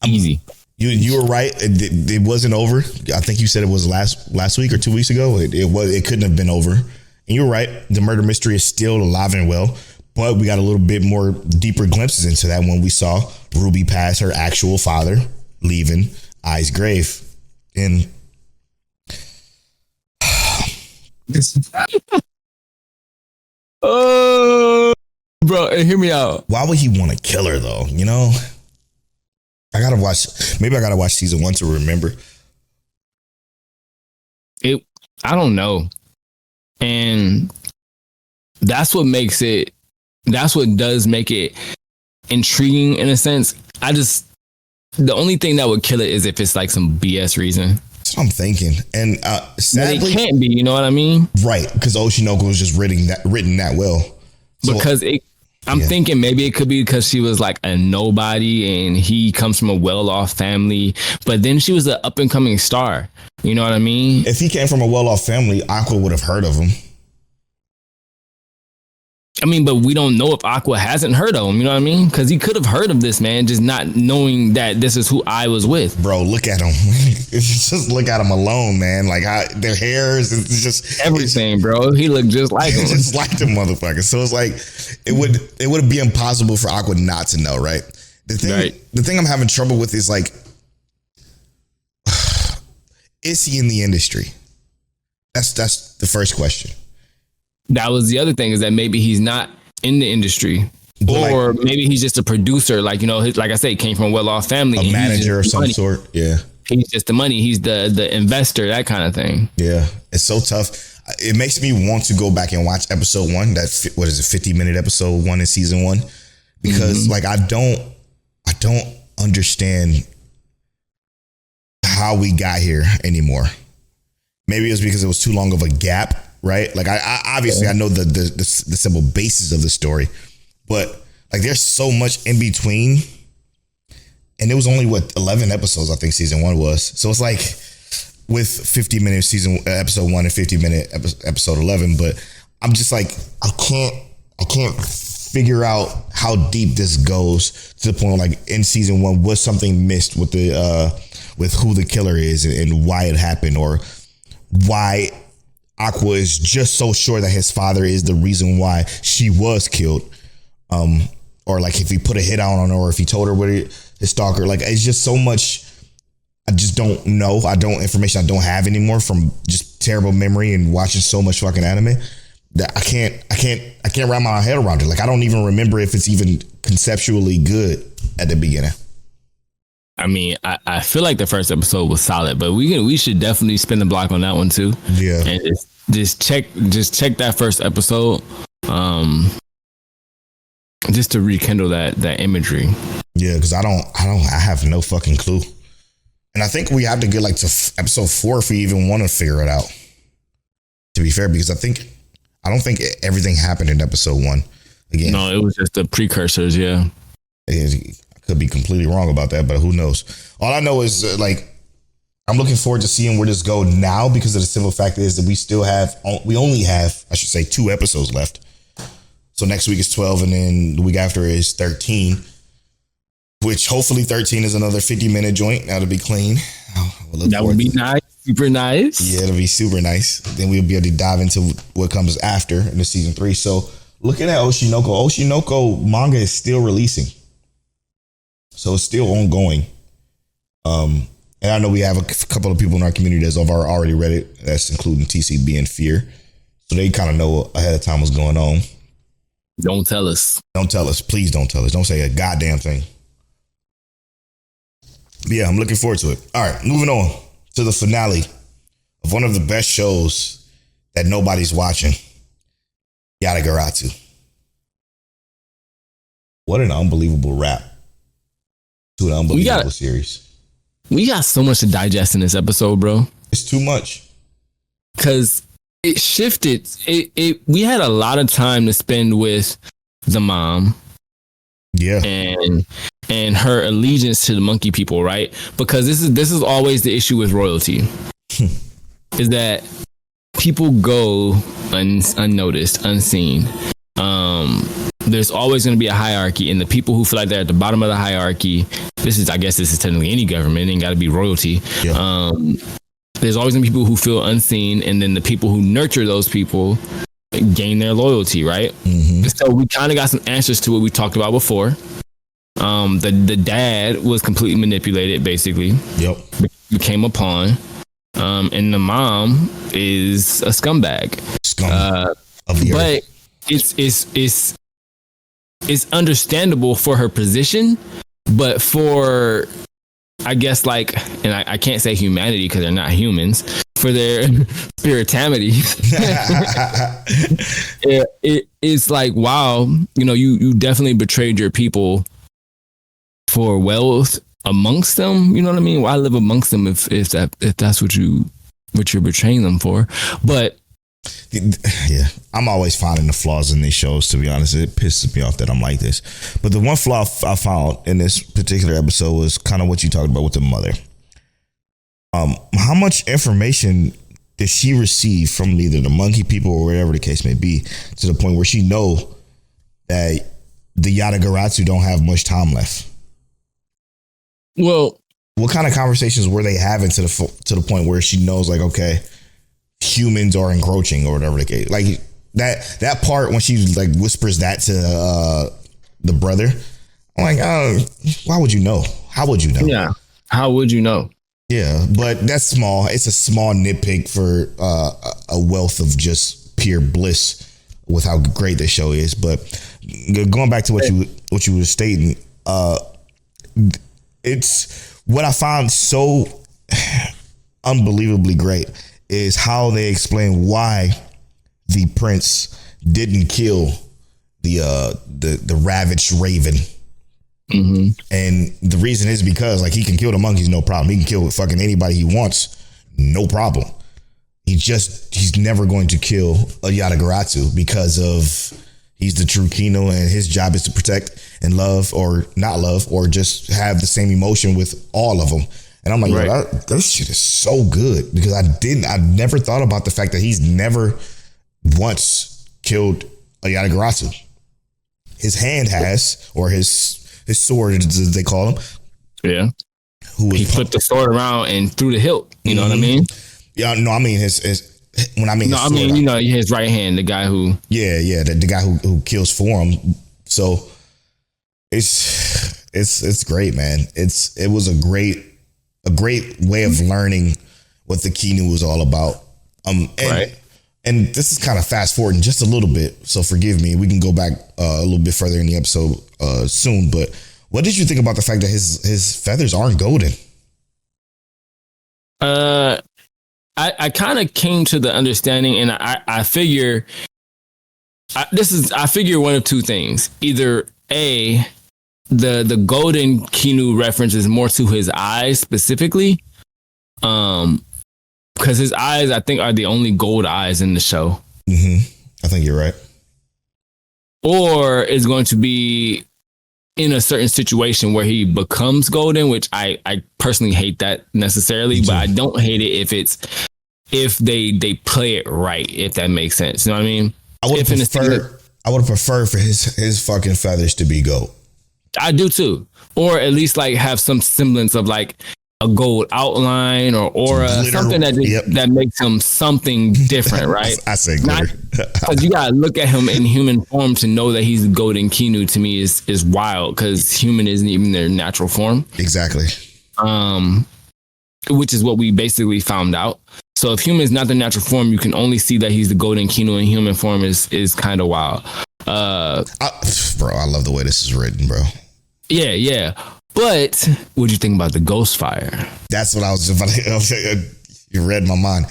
Easy. You were right. It wasn't over. I think you said it was last week or 2 weeks ago. It couldn't have been over. And you were right. The murder mystery is still alive and well. But we got a little bit more deeper glimpses into that when we saw Ruby pass her actual father leaving Ai's grave. And oh, bro, hear me out. Why would he want to kill her though? You know, I gotta watch season 1 to remember it. I don't know, and that's what does make it intriguing in a sense. The only thing that would kill it is if it's like some BS reason. That's what I'm thinking. And sadly, it can't be, you know what I mean? Right, because Oshi No Ko was just written that well. So, because I'm thinking maybe it could be because she was like a nobody and he comes from a well-off family, but then she was an up-and-coming star. You know what I mean? If he came from a well-off family, Aqua would have heard of him. I mean, but we don't know if Aqua hasn't heard of him, you know what I mean? Because he could have heard of this man, just not knowing that this is who I was with. Bro, look at him. Just look at him alone, man. Like their hair is just everything, bro. He looked just like him. Just like the motherfucker. So it's like it would be impossible for Aqua not to know, right? The thing I'm having trouble with is like, is he in the industry? That's the first question. that was the other thing, is that maybe he's not in the industry. But or maybe he's just a producer, like, you know, like I say, came from a well-off family. A manager of some sort. Yeah. He's just the money. He's the investor, that kind of thing. Yeah. It's so tough. It makes me want to go back and watch episode 1. That, what is it, 50-minute episode 1 in season 1? Because like, I don't understand how we got here anymore. Maybe it's because it was too long of a gap, right? Like, I obviously I know the simple basis of the story, but like, there's so much in between, and it was only 11 episodes, I think season 1 was. So it's like with 50-minute episode 1 and 50-minute episode 11, but I'm just like, I can't figure out how deep this goes to the point, like, in season 1, was something missed with with who the killer is and why it happened, or why Aqua is just so sure that his father is the reason why she was killed. Or like, if he put a hit out on her, or if he told her what his stalker, like, it's just so much. I just don't know. Information I don't have anymore from just terrible memory and watching so much fucking anime, that I can't wrap my head around it. Like, I don't even remember if it's even conceptually good at the beginning. I mean, I feel like the first episode was solid, but we should definitely spin the block on that one too. Yeah. And just check that first episode. Just to rekindle that imagery. Yeah, because I have no fucking clue. And I think we have to get like to episode 4 if we even want to figure it out. To be fair, because I don't think everything happened in episode 1. Again, no, it was just the precursors. Yeah, I could be completely wrong about that, but who knows? All I know is like, I'm looking forward to seeing where this go now, because of the simple fact is that we only have, I should say, 2 episodes left. So next week is 12, and then the week after is 13, which hopefully 13 is another 50-minute joint. That'll be clean. That would be nice. Super nice. Yeah, it'll be super nice. Then we'll be able to dive into what comes after in the season 3. So looking at Oshi No Ko manga is still releasing. So it's still ongoing. And I know we have a couple of people in our community that have already read it. That's including TCB and Fear. So they kind of know ahead of time what's going on. Don't tell us. Don't tell us. Please don't tell us. Don't say a goddamn thing. But yeah, I'm looking forward to it. All right, moving on to the finale of one of the best shows that nobody's watching, Yatagarasu. What an unbelievable wrap to an unbelievable series. We got so much to digest in this episode, bro. It's too much. Because it shifted. We had a lot of time to spend with the mom. Yeah. And her allegiance to the monkey people, right? Because this is always the issue with royalty. Is that people go unnoticed, unseen. There's always going to be a hierarchy, and the people who feel like they're at the bottom of the hierarchy, I guess this is technically any government, it ain't got to be royalty. Yeah. There's always going to be people who feel unseen, and then the people who nurture those people gain their loyalty, right? Mm-hmm. So we kind of got some answers to what we talked about before. The dad was completely manipulated, basically. Yep. Became a pawn. And the mom is a scumbag. Of the earth. But it's understandable for her position, but for, I guess, like, and I can't say humanity because they're not humans, for their spiritamity. It's like, wow, you definitely betrayed your people for wealth amongst them. You know what I mean? Why live amongst them if that's what you're betraying them for? But yeah, I'm always finding the flaws in these shows, to be honest. It pisses me off that I'm like this. But the one flaw I found in this particular episode was kind of what you talked about with the mother. How much information did she receive from either the monkey people or whatever the case may be, to the point where she know that the Yatagarasu don't have much time left? Well, what kind of conversations were they having to the point where she knows, like, okay, humans are encroaching or whatever the case? Like that part when she like whispers that to the brother, I'm like, why would you know? How would you know? Yeah, how would you know? Yeah, but that's small. It's a small nitpick for a wealth of just pure bliss with how great this show is. But going back to what you were stating, it's what I found so unbelievably great is how they explain why the prince didn't kill the ravaged raven. Mm-hmm. And the reason is because like he can kill the monkeys, no problem. He can kill fucking anybody he wants, no problem. He's never going to kill a Yatagarasu because of he's the true Kino and his job is to protect and love or not love or just have the same emotion with all of them. And I'm like, right. Yo, that shit is so good because I never thought about the fact that he's never once killed a Yatagarasu. His hand has, or his sword, as they call him. Yeah. He flipped the sword around and threw the hilt. You know what I mean? Yeah, no, I mean his when I mean his sword, you know, his right hand, the guy who the guy who kills for him. So it's great, man. It was a great way of learning what the Kinu was all about. And this is kind of fast forwarding just a little bit, so forgive me. We can go back a little bit further in the episode soon. But what did you think about the fact that his feathers aren't golden? I kind of came to the understanding, and I figure one of two things. Either A, the golden Kinu reference is more to his eyes specifically, because his eyes, I think, are the only gold eyes in the show. Mm-hmm. I think you're right. Or it's going to be in a certain situation where he becomes golden, which I personally hate that necessarily, but I don't hate it if they play it right, if that makes sense. You know what I mean? I would have preferred for his fucking feathers to be gold. I do too. Or at least like have some semblance of like a gold outline or aura, something that makes him something different, right? I say glitter. Because you gotta look at him in human form to know that he's golden Kinu. To me is wild because human isn't even their natural form. Exactly. Which is what we basically found out. So if human is not the natural form, you can only see that he's the golden Kinu in human form is kind of wild. I love the way this is written, bro. Yeah. But what'd you think about the ghost fire? That's what I was about to. You read my mind.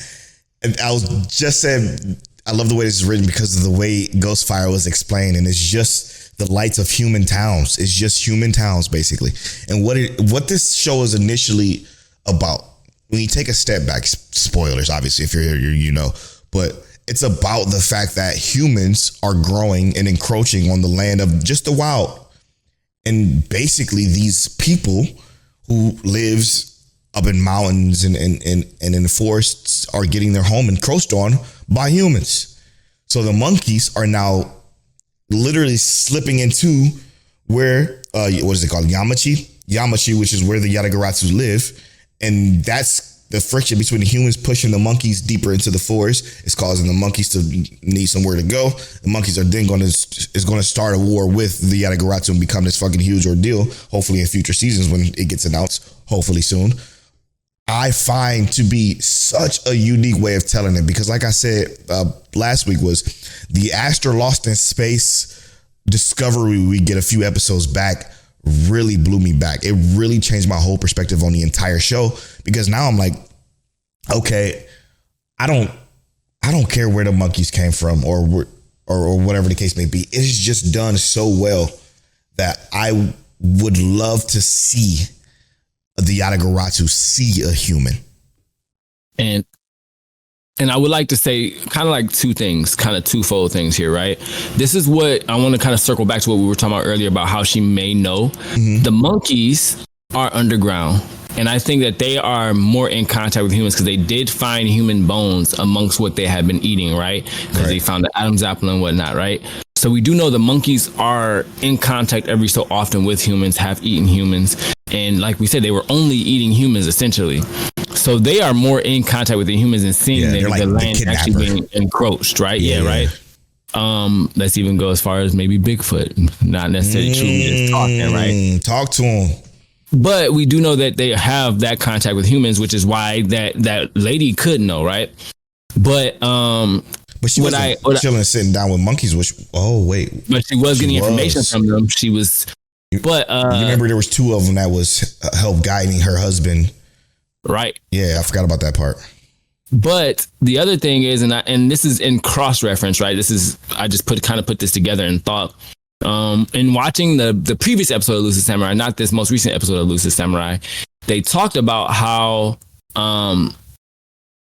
And I was just saying, I love the way this is written because of the way ghost fire was explained. And it's just the lights of human towns. It's just human towns, basically. And what this show is initially about, when you take a step back, spoilers, obviously, if you're here, you know, but it's about the fact that humans are growing and encroaching on the land of just the wild. And basically these people who lives up in mountains and in the forests are getting their home encroached on by humans. So the monkeys are now literally slipping into where, what is it called? Yamachi, which is where the Yatagarasu live. And that's the friction between the humans pushing the monkeys deeper into the forest is causing the monkeys to need somewhere to go. The monkeys are then going to start a war with the Yatagarasu and become this fucking huge ordeal. Hopefully in future seasons when it gets announced, hopefully soon. I find to be such a unique way of telling it because, like I said last week, was the Aster Lost in Space discovery we get a few episodes back really blew me back. It really changed my whole perspective on the entire show because now I'm like, okay, I don't care where the monkeys came from or whatever the case may be. It's just done so well that I would love to see the Yatagarasu see a human. And I would like to say kind of like two things, kind of twofold things here, right? This is what I want to kind of circle back to what we were talking about earlier about how she may know. Mm-hmm. The monkeys are underground. And I think that they are more in contact with humans because they did find human bones amongst what they had been eating, right? Because they found the Adam's apple and whatnot, right? So we do know the monkeys are in contact every so often with humans, have eaten humans. And like we said, they were only eating humans essentially. So they are more in contact with the humans and seeing the land actually being encroached, right? Yeah, right. Let's even go as far as maybe Bigfoot, not necessarily truly just talking, right? Talk to him. But we do know that they have that contact with humans, which is why that lady could know, right? But But she wasn't chilling, sitting down with monkeys. Which, oh wait, but she was getting information from them. She was, but you remember there was 2 of them that was help guiding her husband, right? Yeah, I forgot about that part. But the other thing is, and this is in cross reference, right? This is, I just put this together and thought, in watching the previous episode of Lucid Samurai, not this most recent episode of Lucid Samurai, they talked about how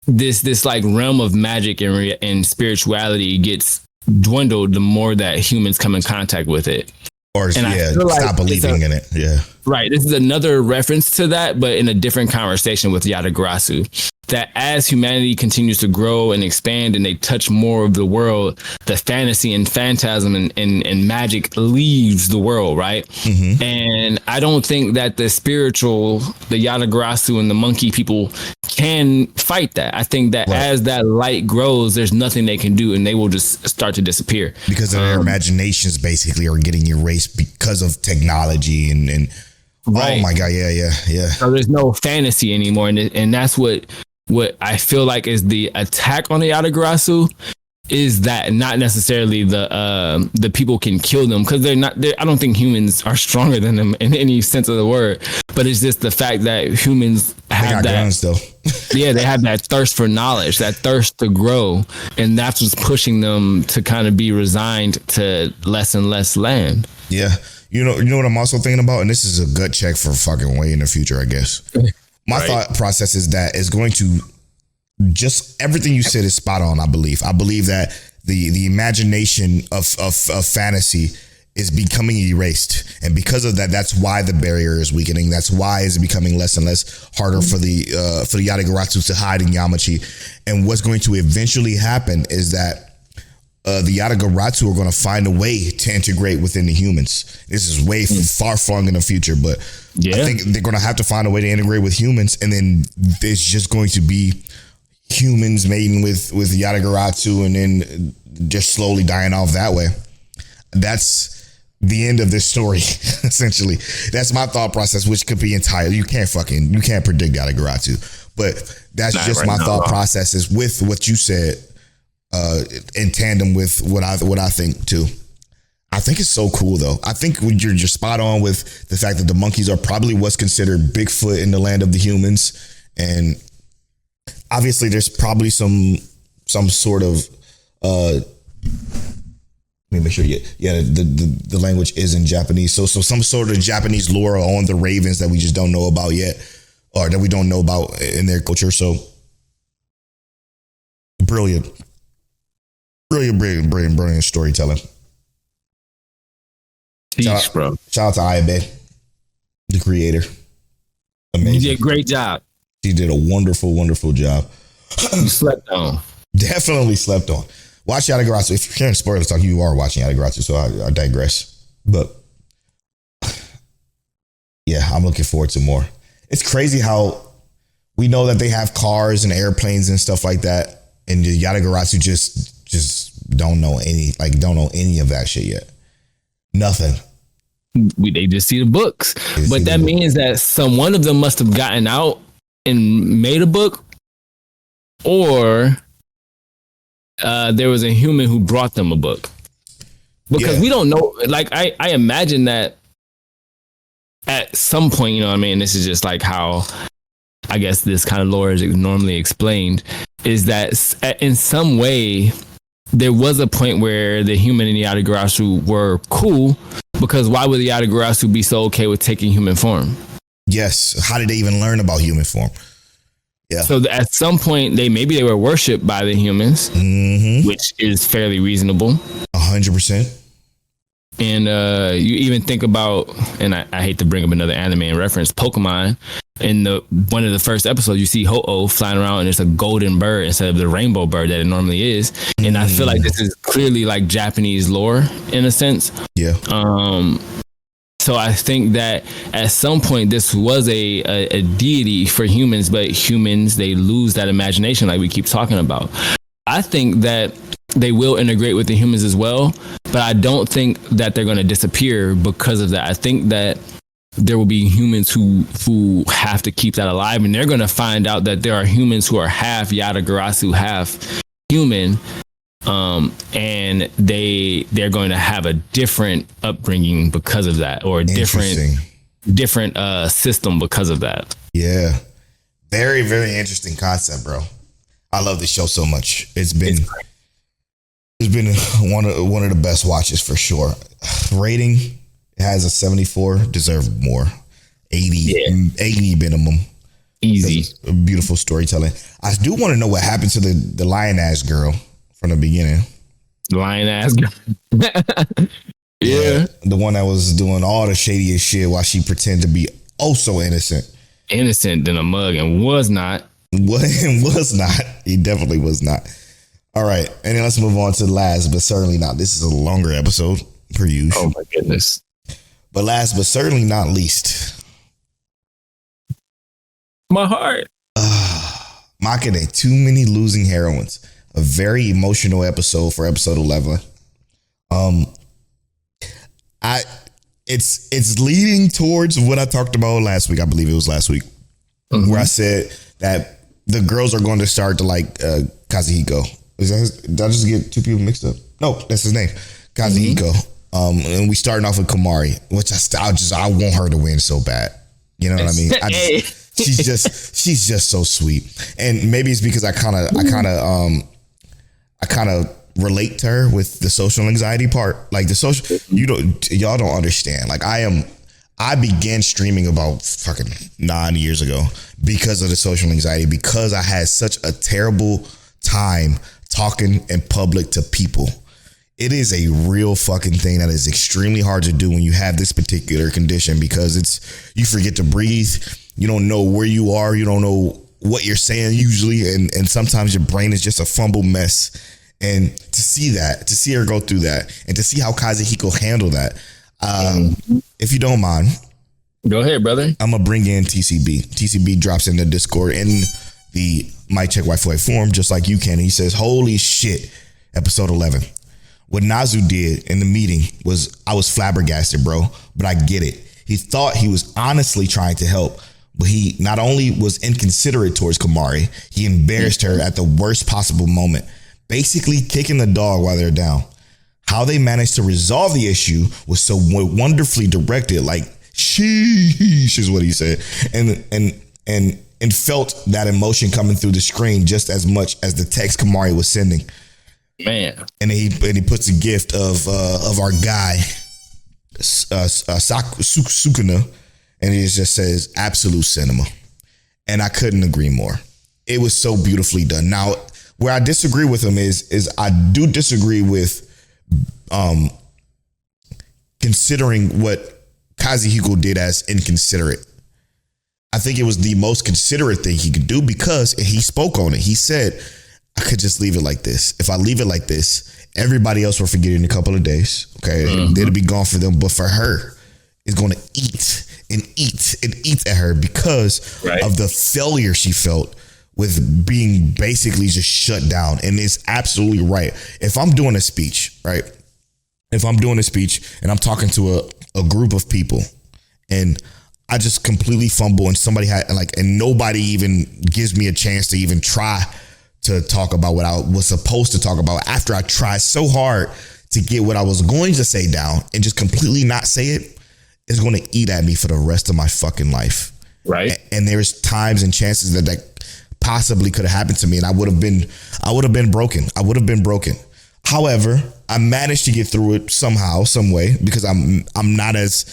this like realm of magic and spirituality gets dwindled the more that humans come in contact with it. Or stop believing in it. Yeah. Right. This is another reference to that, but in a different conversation with Yatagarasu. That as humanity continues to grow and expand and they touch more of the world, the fantasy and phantasm and magic leaves the world, right? Mm-hmm. And I don't think that the spiritual, the Yatagarasu and the monkey people can fight that. I think that as that light grows, there's nothing they can do and they will just start to disappear. Because their imaginations basically are getting erased because of technology and right. Oh my God, yeah. So there's no fantasy anymore. And that's what I feel like is the attack on the Yatagarasu is that not necessarily the people can kill them because they're not. I don't think humans are stronger than them in any sense of the word. But it's just the fact that humans have that. Guns, though. Yeah, they have that thirst for knowledge, that thirst to grow, and that's what's pushing them to kind of be resigned to less and less land. Yeah, you know what I'm also thinking about, and this is a gut check for fucking way in the future, I guess. My thought process is that it's going to just everything you said is spot on. I believe that the imagination of fantasy is becoming erased, and because of that, that's why the barrier is weakening. That's why it's becoming less and less harder for the Yatagarasu to hide in Yamachi. And what's going to eventually happen is that the Yatagarasu are going to find a way to integrate within the humans. This is way far flung in the future, but I think they're going to have to find a way to integrate with humans, and then there's just going to be humans mating with Yatagarasu and then just slowly dying off that way. That's the end of this story, essentially. That's my thought process, which could be entirely, you can't predict Yatagarasu, but that's just my thought process is with what you said, in tandem with what I think too. I think it's so cool though. I think you're spot on with the fact that the monkeys are probably what's considered Bigfoot in the land of the humans. And obviously there's probably some sort of, let me make sure. The language is in Japanese. So some sort of Japanese lore on the ravens that we just don't know about yet, or that we don't know about in their culture. So brilliant storytelling. Shout out to Ayabe, the creator. Amazing. You did a great job. She did a wonderful job. You slept on. Definitely slept on. Watch Yatagarasu. If you're hearing spoilers talk, you are watching Yatagarasu, so I digress. But yeah, I'm looking forward to more. It's crazy how we know that they have cars and airplanes and stuff like that, and the Yatagarasu just don't know any of that shit yet. Nothing. They just see the books, but that means that one of them must have gotten out and made a book, or there was a human who brought them a book, because we don't know. Like I imagine that at some point, you know what I mean? This is just like how I guess this kind of lore is normally explained, is that in some way there was a point where the human and the Yatagarasu were cool, because why would the Yatagarasu be so okay with taking human form? Yes. How did they even learn about human form? Yeah. So at some point, maybe they were worshipped by the humans, which is fairly reasonable. 100%. And you even think about, and I hate to bring up another anime in reference, Pokemon. In one of the first episodes, you see Ho-Oh flying around and it's a golden bird instead of the rainbow bird that it normally is. And I feel like this is clearly like Japanese lore in a sense. Yeah. So I think that at some point this was a deity for humans, but humans, they lose that imagination like we keep talking about. I think that they will integrate with the humans as well, but I don't think that they're going to disappear because of that. I think that there will be humans who have to keep that alive, and they're going to find out that there are humans who are half Yatagarasu, half human, and they're going to have a different upbringing because of that, or a different system because of that. Yeah, very, very interesting concept, bro. I love this show so much. It's been one of the best watches for sure. Rating has a 74. Deserve more. 80 minimum. Easy. Beautiful storytelling. I do want to know what happened to the lion ass girl from the beginning. Lion ass girl. Yeah. The one that was doing all the shadiest shit while she pretended to be so innocent. Innocent than a mug, and was not. Was not. He definitely was not. All right. And then let's move on to last, but certainly not. This is a longer episode per usual. Oh my goodness. But last, but certainly not least. My heart. Makeine, Too Many Losing Heroines. A very emotional episode for episode 11. It's leading towards what I talked about last week. I believe it was last week, where I said that the girls are going to start to like Kazuhiko. Did I just get two people mixed up? No, that's his name, Kazuhiko. And we starting off with Kamari, which I want her to win so bad. You know what I mean? She's just so sweet, and maybe it's because I kind of relate to her with the social anxiety part. Like the social, y'all don't understand. Like I began streaming about fucking 9 years ago because of the social anxiety, because I had such a terrible time talking in public to people. It is a real fucking thing that is extremely hard to do when you have this particular condition, because you forget to breathe. You don't know where you are. You don't know what you're saying usually. And sometimes your brain is just a fumble mess. And to see her go through that, and to see how Kazuhiko handled that, if you don't mind, go ahead, brother. I'm going to bring in TCB. TCB drops in the Discord in the Mic Check Wi-Fi forum, just like you can. He says, holy shit, episode 11. What Nazu did in the meeting I was flabbergasted, bro, but I get it. He thought he was honestly trying to help, but he not only was inconsiderate towards Kamari, he embarrassed her at the worst possible moment, basically kicking the dog while they're down. How they managed to resolve the issue was so wonderfully directed, like sheesh is what he said, and felt that emotion coming through the screen just as much as the text Kamari was sending. Man, and he puts a gift of our guy Sukuna, and it just says absolute cinema, and I couldn't agree more. It was so beautifully done. Now, where I disagree with him is I do disagree with considering what Kazuhiko did as inconsiderate. I think it was the most considerate thing he could do, because he spoke on it. He said, I could just leave it like this. If I leave it like this, everybody else will forget it in a couple of days. Okay. It'll be gone for them. But for her, it's going to eat and eat and eat at her because of the failure she felt with being basically just shut down. And it's absolutely right. If I'm doing a speech, right? If I'm doing a speech and I'm talking to a group of people and I just completely fumble, and somebody and nobody even gives me a chance to even try to talk about what I was supposed to talk about after I tried so hard to get what I was going to say down and just completely not say it, it's going to eat at me for the rest of my fucking life. Right. And there's times and chances that possibly could have happened to me, and I would have been broken. I would have been broken. However, I managed to get through it somehow, some way, because I'm not as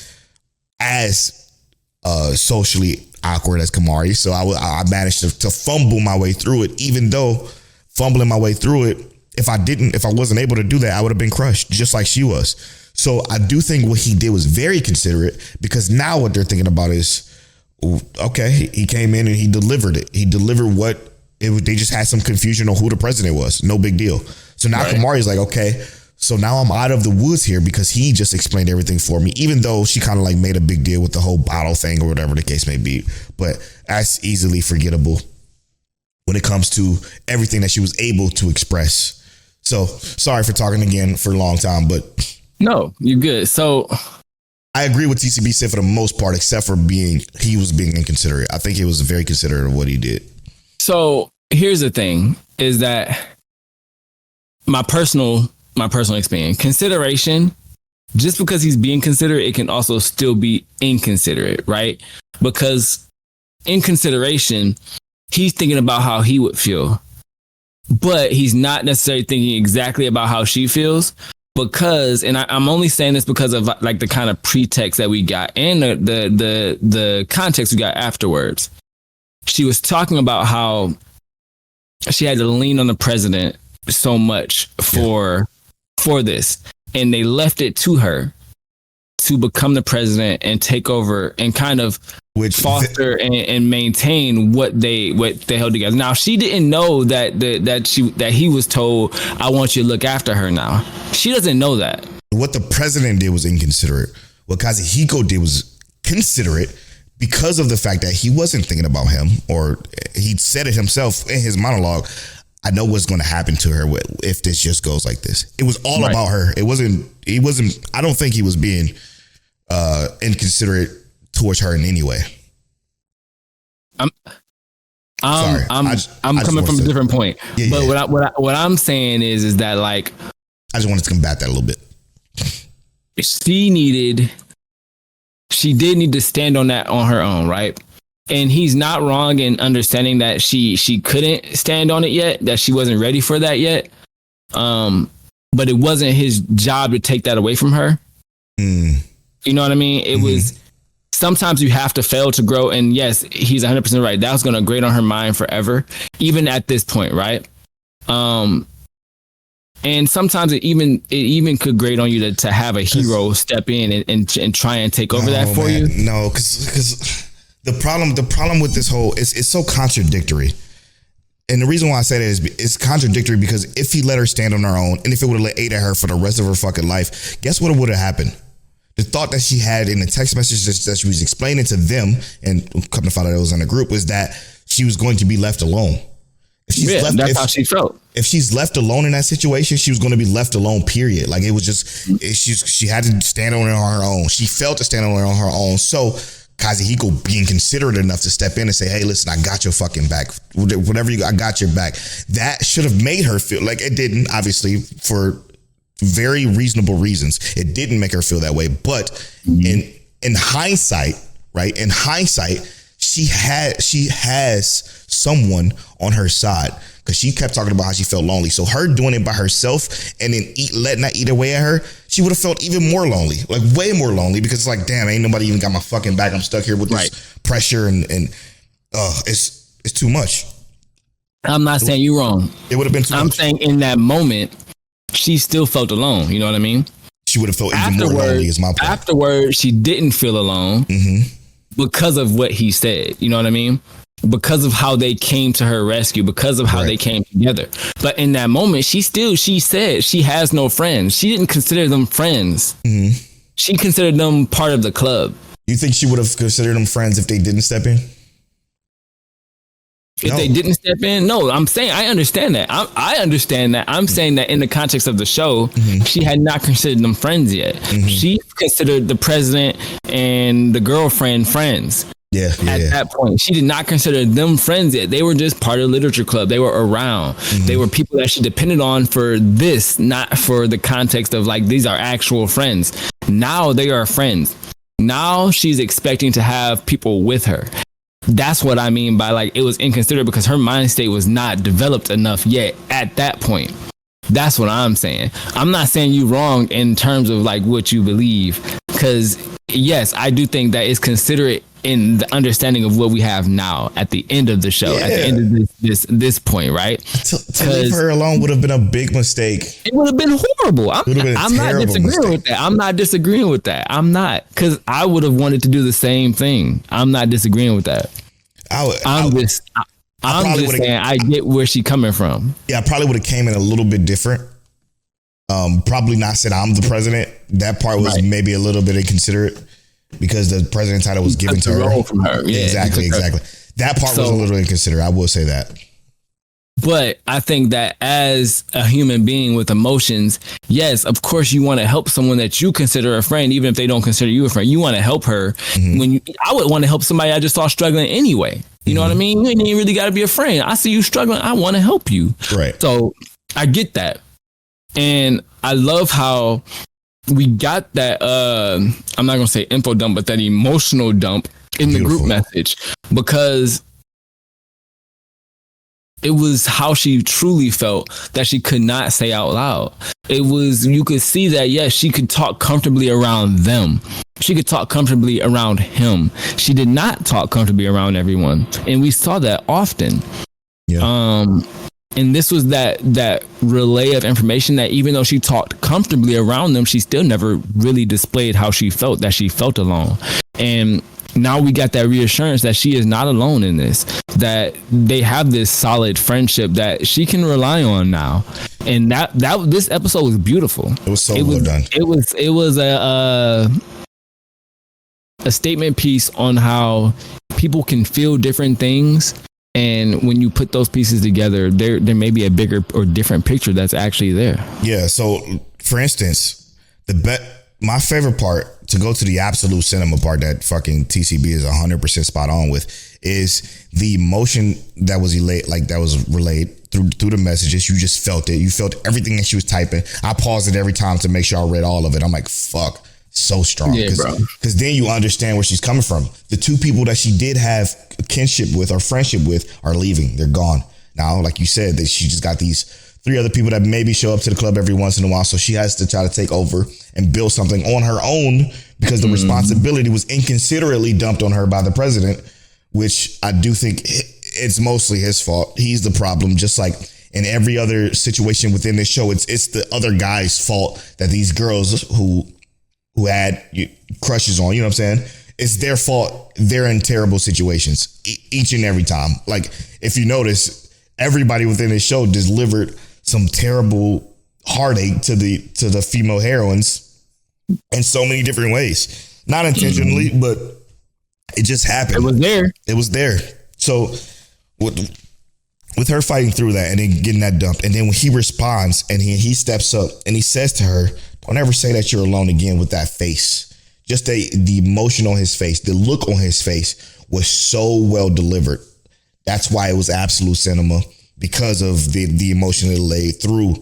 socially awkward as Kamari. So I managed to fumble my way through it, even though fumbling my way through it, if I wasn't able to do that, I would have been crushed just like she was. So I do think what he did was very considerate, because now what they're thinking about is, okay, he came in and he delivered it. He delivered they just had some confusion on who the president was. No big deal. So now Kamari's like, okay, so now I'm out of the woods here because he just explained everything for me, even though she kind of like made a big deal with the whole bottle thing or whatever the case may be. But that's easily forgettable when it comes to everything that she was able to express. So sorry for talking again for a long time, but no, you're good. So I agree with TCB said for the most part, except for he was being inconsiderate. I think he was very considerate of what he did. So here's the thing is that my personal experience, consideration, just because he's being considerate, it can also still be inconsiderate, right? Because in consideration, he's thinking about how he would feel, but he's not necessarily thinking exactly about how she feels. Because, and I'm only saying this because of like the kind of pretext that we got and the context we got afterwards. She was talking about how she had to lean on the president so much for this, and they left it to her to become the president and take over and kind of foster and maintain what they held together. Now, she didn't know that he was told, I want you to look after her now. She doesn't know that. What the president did was inconsiderate. What Kazuhiko did was considerate because of the fact that he wasn't thinking about him, or he said it himself in his monologue. I know what's going to happen to her if this just goes like this. It was all about her. It wasn't, I don't think he was being inconsiderate towards her in any way. I'm coming from a different point. But what I'm saying is that, like, I just wanted to combat that a little bit. She did need to stand on that on her own, right? And he's not wrong in understanding that she couldn't stand on it yet, that she wasn't ready for that yet. But it wasn't his job to take that away from her. You know what I mean? It was, sometimes you have to fail to grow. And yes, he's 100% right. That was going to grate on her mind forever, even at this point, right? And sometimes it even could grate on you to have a hero step in and try and take over that for you. No, because the problem with this whole, it's so contradictory. And the reason why I say that is it's contradictory because if he let her stand on her own, and if it would have ate at her for the rest of her fucking life, guess what would have happened? The thought that she had in the text message that she was explaining to them, and come to find out it was in the group, was that she was going to be left alone. That's how she felt. If she's left alone in that situation, she was going to be left alone, period. Like, it was just, she had to stand on her own. She felt to stand on her own. So Kazuhiko being considerate enough to step in and say, hey, listen, I got your fucking back. Whatever I got your back. That should have made her feel, like, it didn't, obviously, for very reasonable reasons. It didn't make her feel that way. But in hindsight, right? In hindsight, she has someone on her side, because she kept talking about how she felt lonely. So her doing it by herself and then letting that eat away at her, she would have felt even more lonely, like way more lonely, because it's like, damn, ain't nobody even got my fucking back. I'm stuck here with this pressure and it's too much. I'm not saying you're wrong. It would have been too much. I'm saying in that moment, she still felt alone. You know what I mean? She would have felt even more lonely, is my point. Afterwards, she didn't feel alone because of what he said. You know what I mean? Because of how they came to her rescue, because of how they came together. But in that moment, she said she has no friends. She didn't consider them friends. She considered them part of the club. You think she would have considered them friends if they didn't step in? If they didn't step in? No, I'm saying, I understand that. I understand that. I'm saying that in the context of the show, she had not considered them friends yet. She considered the president and the girlfriend friends. At that point, she did not consider them friends yet. They were just part of the literature club. They were around. They were people that she depended on for this, not for the context of like, these are actual friends. Now they are friends. Now she's expecting to have people with her. That's what I mean by, like, it was inconsiderate because her mind state was not developed enough yet at that point. That's what I'm saying. I'm not saying you wrong in terms of like what you believe, because yes, I do think that it's considerate in the understanding of what we have now at the end of the show, at the end of this point, right? To leave her alone would have been a big mistake. It would have been horrible. I'm not disagreeing with that. I'm not disagreeing with that. I'm not, because I would have wanted to do the same thing. I'm not disagreeing with that. I'm just saying I get where she's coming from. Yeah, I probably would have came in a little bit different. Probably not said I'm the president. That part was maybe a little bit inconsiderate because the president title was given to her. From her. Yeah, exactly. That part was a little inconsiderate. I will say that. But I think that as a human being with emotions, yes, of course you want to help someone that you consider a friend, even if they don't consider you a friend. You want to help her. I would want to help somebody I just saw struggling anyway. You know what I mean? You ain't really got to be a friend. I see you struggling. I want to help you. Right. So I get that. And I love how we got that, I'm not going to say info dump, but that emotional dump in the group message, because it was how she truly felt that she could not say out loud. It was, you could see that, yes, she could talk comfortably around them. She could talk comfortably around him. She did not talk comfortably around everyone. And we saw that often. Yeah. And this was that relay of information that even though she talked comfortably around them, she still never really displayed how she felt, that she felt alone. And now we got that reassurance that she is not alone in this, that they have this solid friendship that she can rely on now. And that this episode was beautiful. It was well done. It was a statement piece on how people can feel different things. And when you put those pieces together, there may be a bigger or different picture that's actually there. Yeah. So, for instance, my favorite part, to go to the absolute cinema part that fucking TCB is 100% spot on with, is the emotion that was relayed through the messages. You just felt it. You felt everything that she was typing. I paused it every time to make sure I read all of it. I'm like, fuck. So strong. Yeah, bro. Because then you understand where she's coming from. The two people that she did have a kinship with or friendship with are leaving. They're gone. Now, like you said, that she just got these 3 other people that maybe show up to the club every once in a while. So she has to try to take over and build something on her own, because the responsibility was inconsiderately dumped on her by the president, which I do think it's mostly his fault. He's the problem. Just like in every other situation within this show, it's the other guy's fault that these girls who had crushes on, you know what I'm saying? It's their fault. They're in terrible situations each and every time. Like, if you notice, everybody within this show delivered some terrible heartache to the female heroines in so many different ways. Not intentionally, but it just happened. It was there. So with her fighting through that and then getting that dumped, and then when he responds and he steps up and he says to her, don't ever say that you're alone again, with that face. Just the emotion on his face, the look on his face was so well delivered. That's why it was absolute cinema, because of the emotion it laid through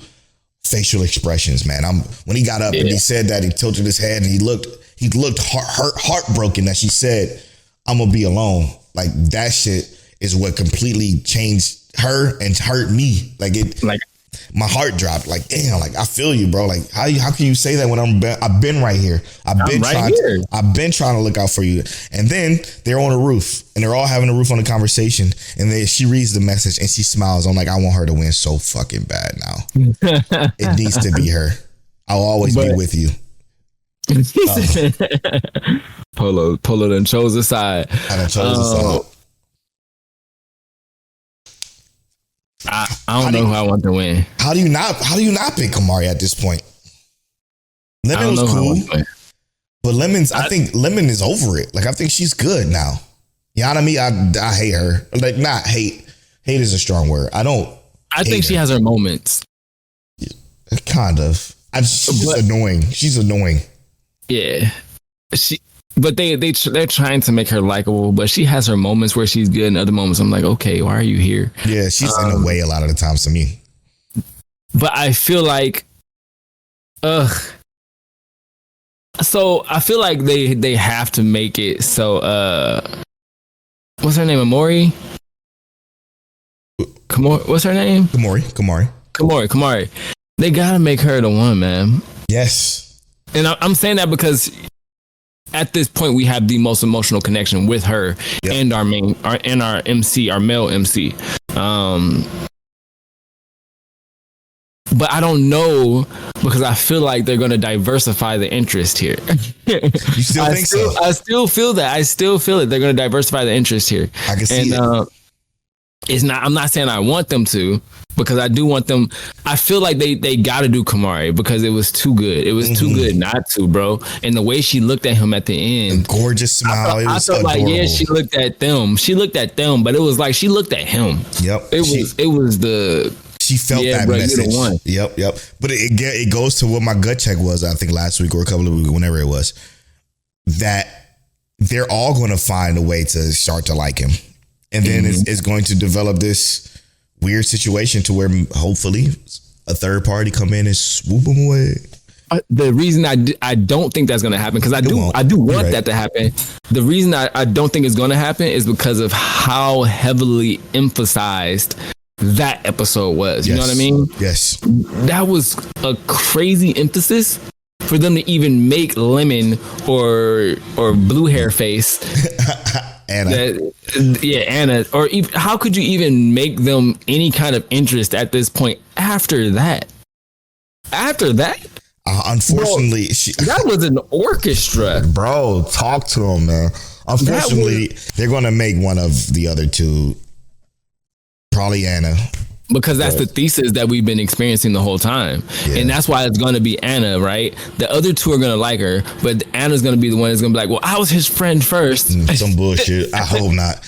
facial expressions, man. When he got up and he said that, he tilted his head and he looked heartbroken that she said, I'm gonna be alone. Like, that shit is what completely changed her and hurt me. My heart dropped. Like, damn, like, I feel you, bro. Like, how can you say that when I've been right here? I've been trying to look out for you. And then they're on a roof and they're all having a roof on the conversation. And then she reads the message and she smiles. I'm like, I want her to win so fucking bad now. It needs to be her. I'll always be with you. Polo done chose a side. I done chose a side. I don't know who I want to win. How do you not pick Kamari at this point? Lemon was cool, but I think Lemon is over it. Like, I think she's good now. You know what I mean? I hate her. Like, not hate. Hate is a strong word. I think she has her moments. Kind of. She's annoying. She's annoying. Yeah. But they're trying to make her likable, but she has her moments where she's good and other moments I'm like, okay, why are you here? Yeah, she's in the way a lot of the times to me. But I feel like, so I feel like they have to make it so, what's her name? Amori? What's her name? Kamari. They gotta make her the one, man. Yes. And I'm saying that because at this point we have the most emotional connection with her and our MC, our male MC. But I don't know, because I feel like they're going to diversify the interest here. You still think so? I still feel that. I still feel it. They're going to diversify the interest here. I can see it. I'm not saying I want them to, because I do want them. I feel like they got to do Kamari because it was too good. It was too good not to, bro. And the way she looked at him at the end, the gorgeous smile. I felt like, yeah, she looked at them, but it was like she looked at him. Yep. She felt that message. Yep. But it goes to what my gut check was, I think last week or a couple of weeks, whenever it was, that they're all going to find a way to start to like him. And then it's going to develop this weird situation to where hopefully a third party come in and swoop them away. The reason I don't think that's going to happen, because I do want that to happen. The reason I don't think it's going to happen is because of how heavily emphasized that episode was. You know what I mean? Yes. That was a crazy emphasis for them to even make Lemon or blue hair face. Anna. Anna. Or even, how could you even make them any kind of interest at this point after that? After that? Unfortunately, that was an orchestra. Bro, talk to him, man. Unfortunately, they're going to make one of the other two. Probably Anna. Because that's the thesis that we've been experiencing the whole time. Yeah. And that's why it's going to be Anna, right? The other two are going to like her, but Anna's going to be the one that's going to be like, well, I was his friend first. Some bullshit. I hope not.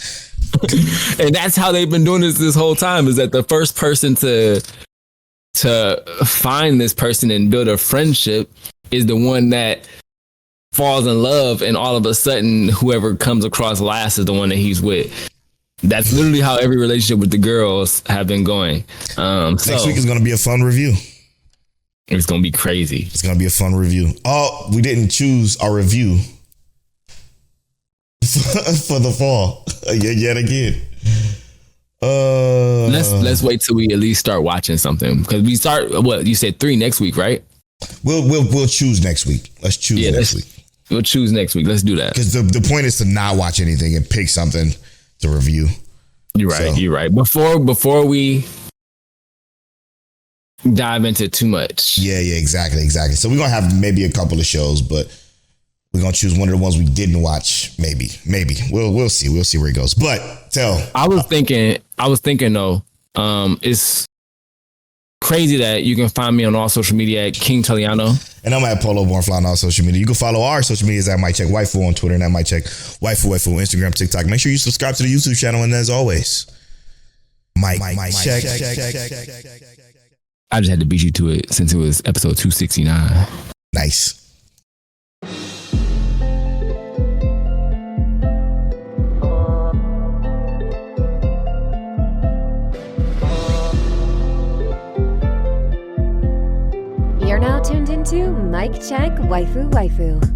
And that's how they've been doing this whole time, is that the first person to find this person and build a friendship is the one that falls in love, and all of a sudden whoever comes across last is the one that he's with. That's literally how every relationship with the girls have been going. Next week is going to be a fun review. It's going to be crazy. It's going to be a fun review. Oh, we didn't choose our review for the fall yet again. Let's wait till we at least start watching something, because we start, what you said, 3 next week, right? We'll choose next week. Let's choose next week. We'll choose next week. Let's do that. Because the point is to not watch anything and pick something to review. You're right. You're right. Before we dive into too much. Yeah, exactly. So we're gonna have maybe a couple of shows, but we're gonna choose one of the ones we didn't watch. Maybe. We'll see. We'll see where it goes. But I was thinking though, it's crazy that you can find me on all social media at King Taliano. And I'm at Polo Born Fly on all social media. You can follow our social medias at Might Check Waifu on Twitter and at Might Check Waifu on Instagram, TikTok. Make sure you subscribe to the YouTube channel. And as always, Might Check. I just had to beat you to it since it was episode 269. Nice. You're now tuned into Mic Check Waifu.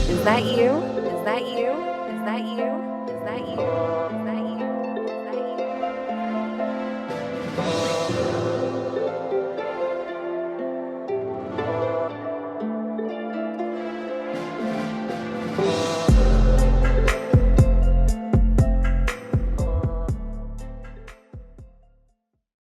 Is that you? Is that you? Is that you? Is that you? Is that you? Is that you?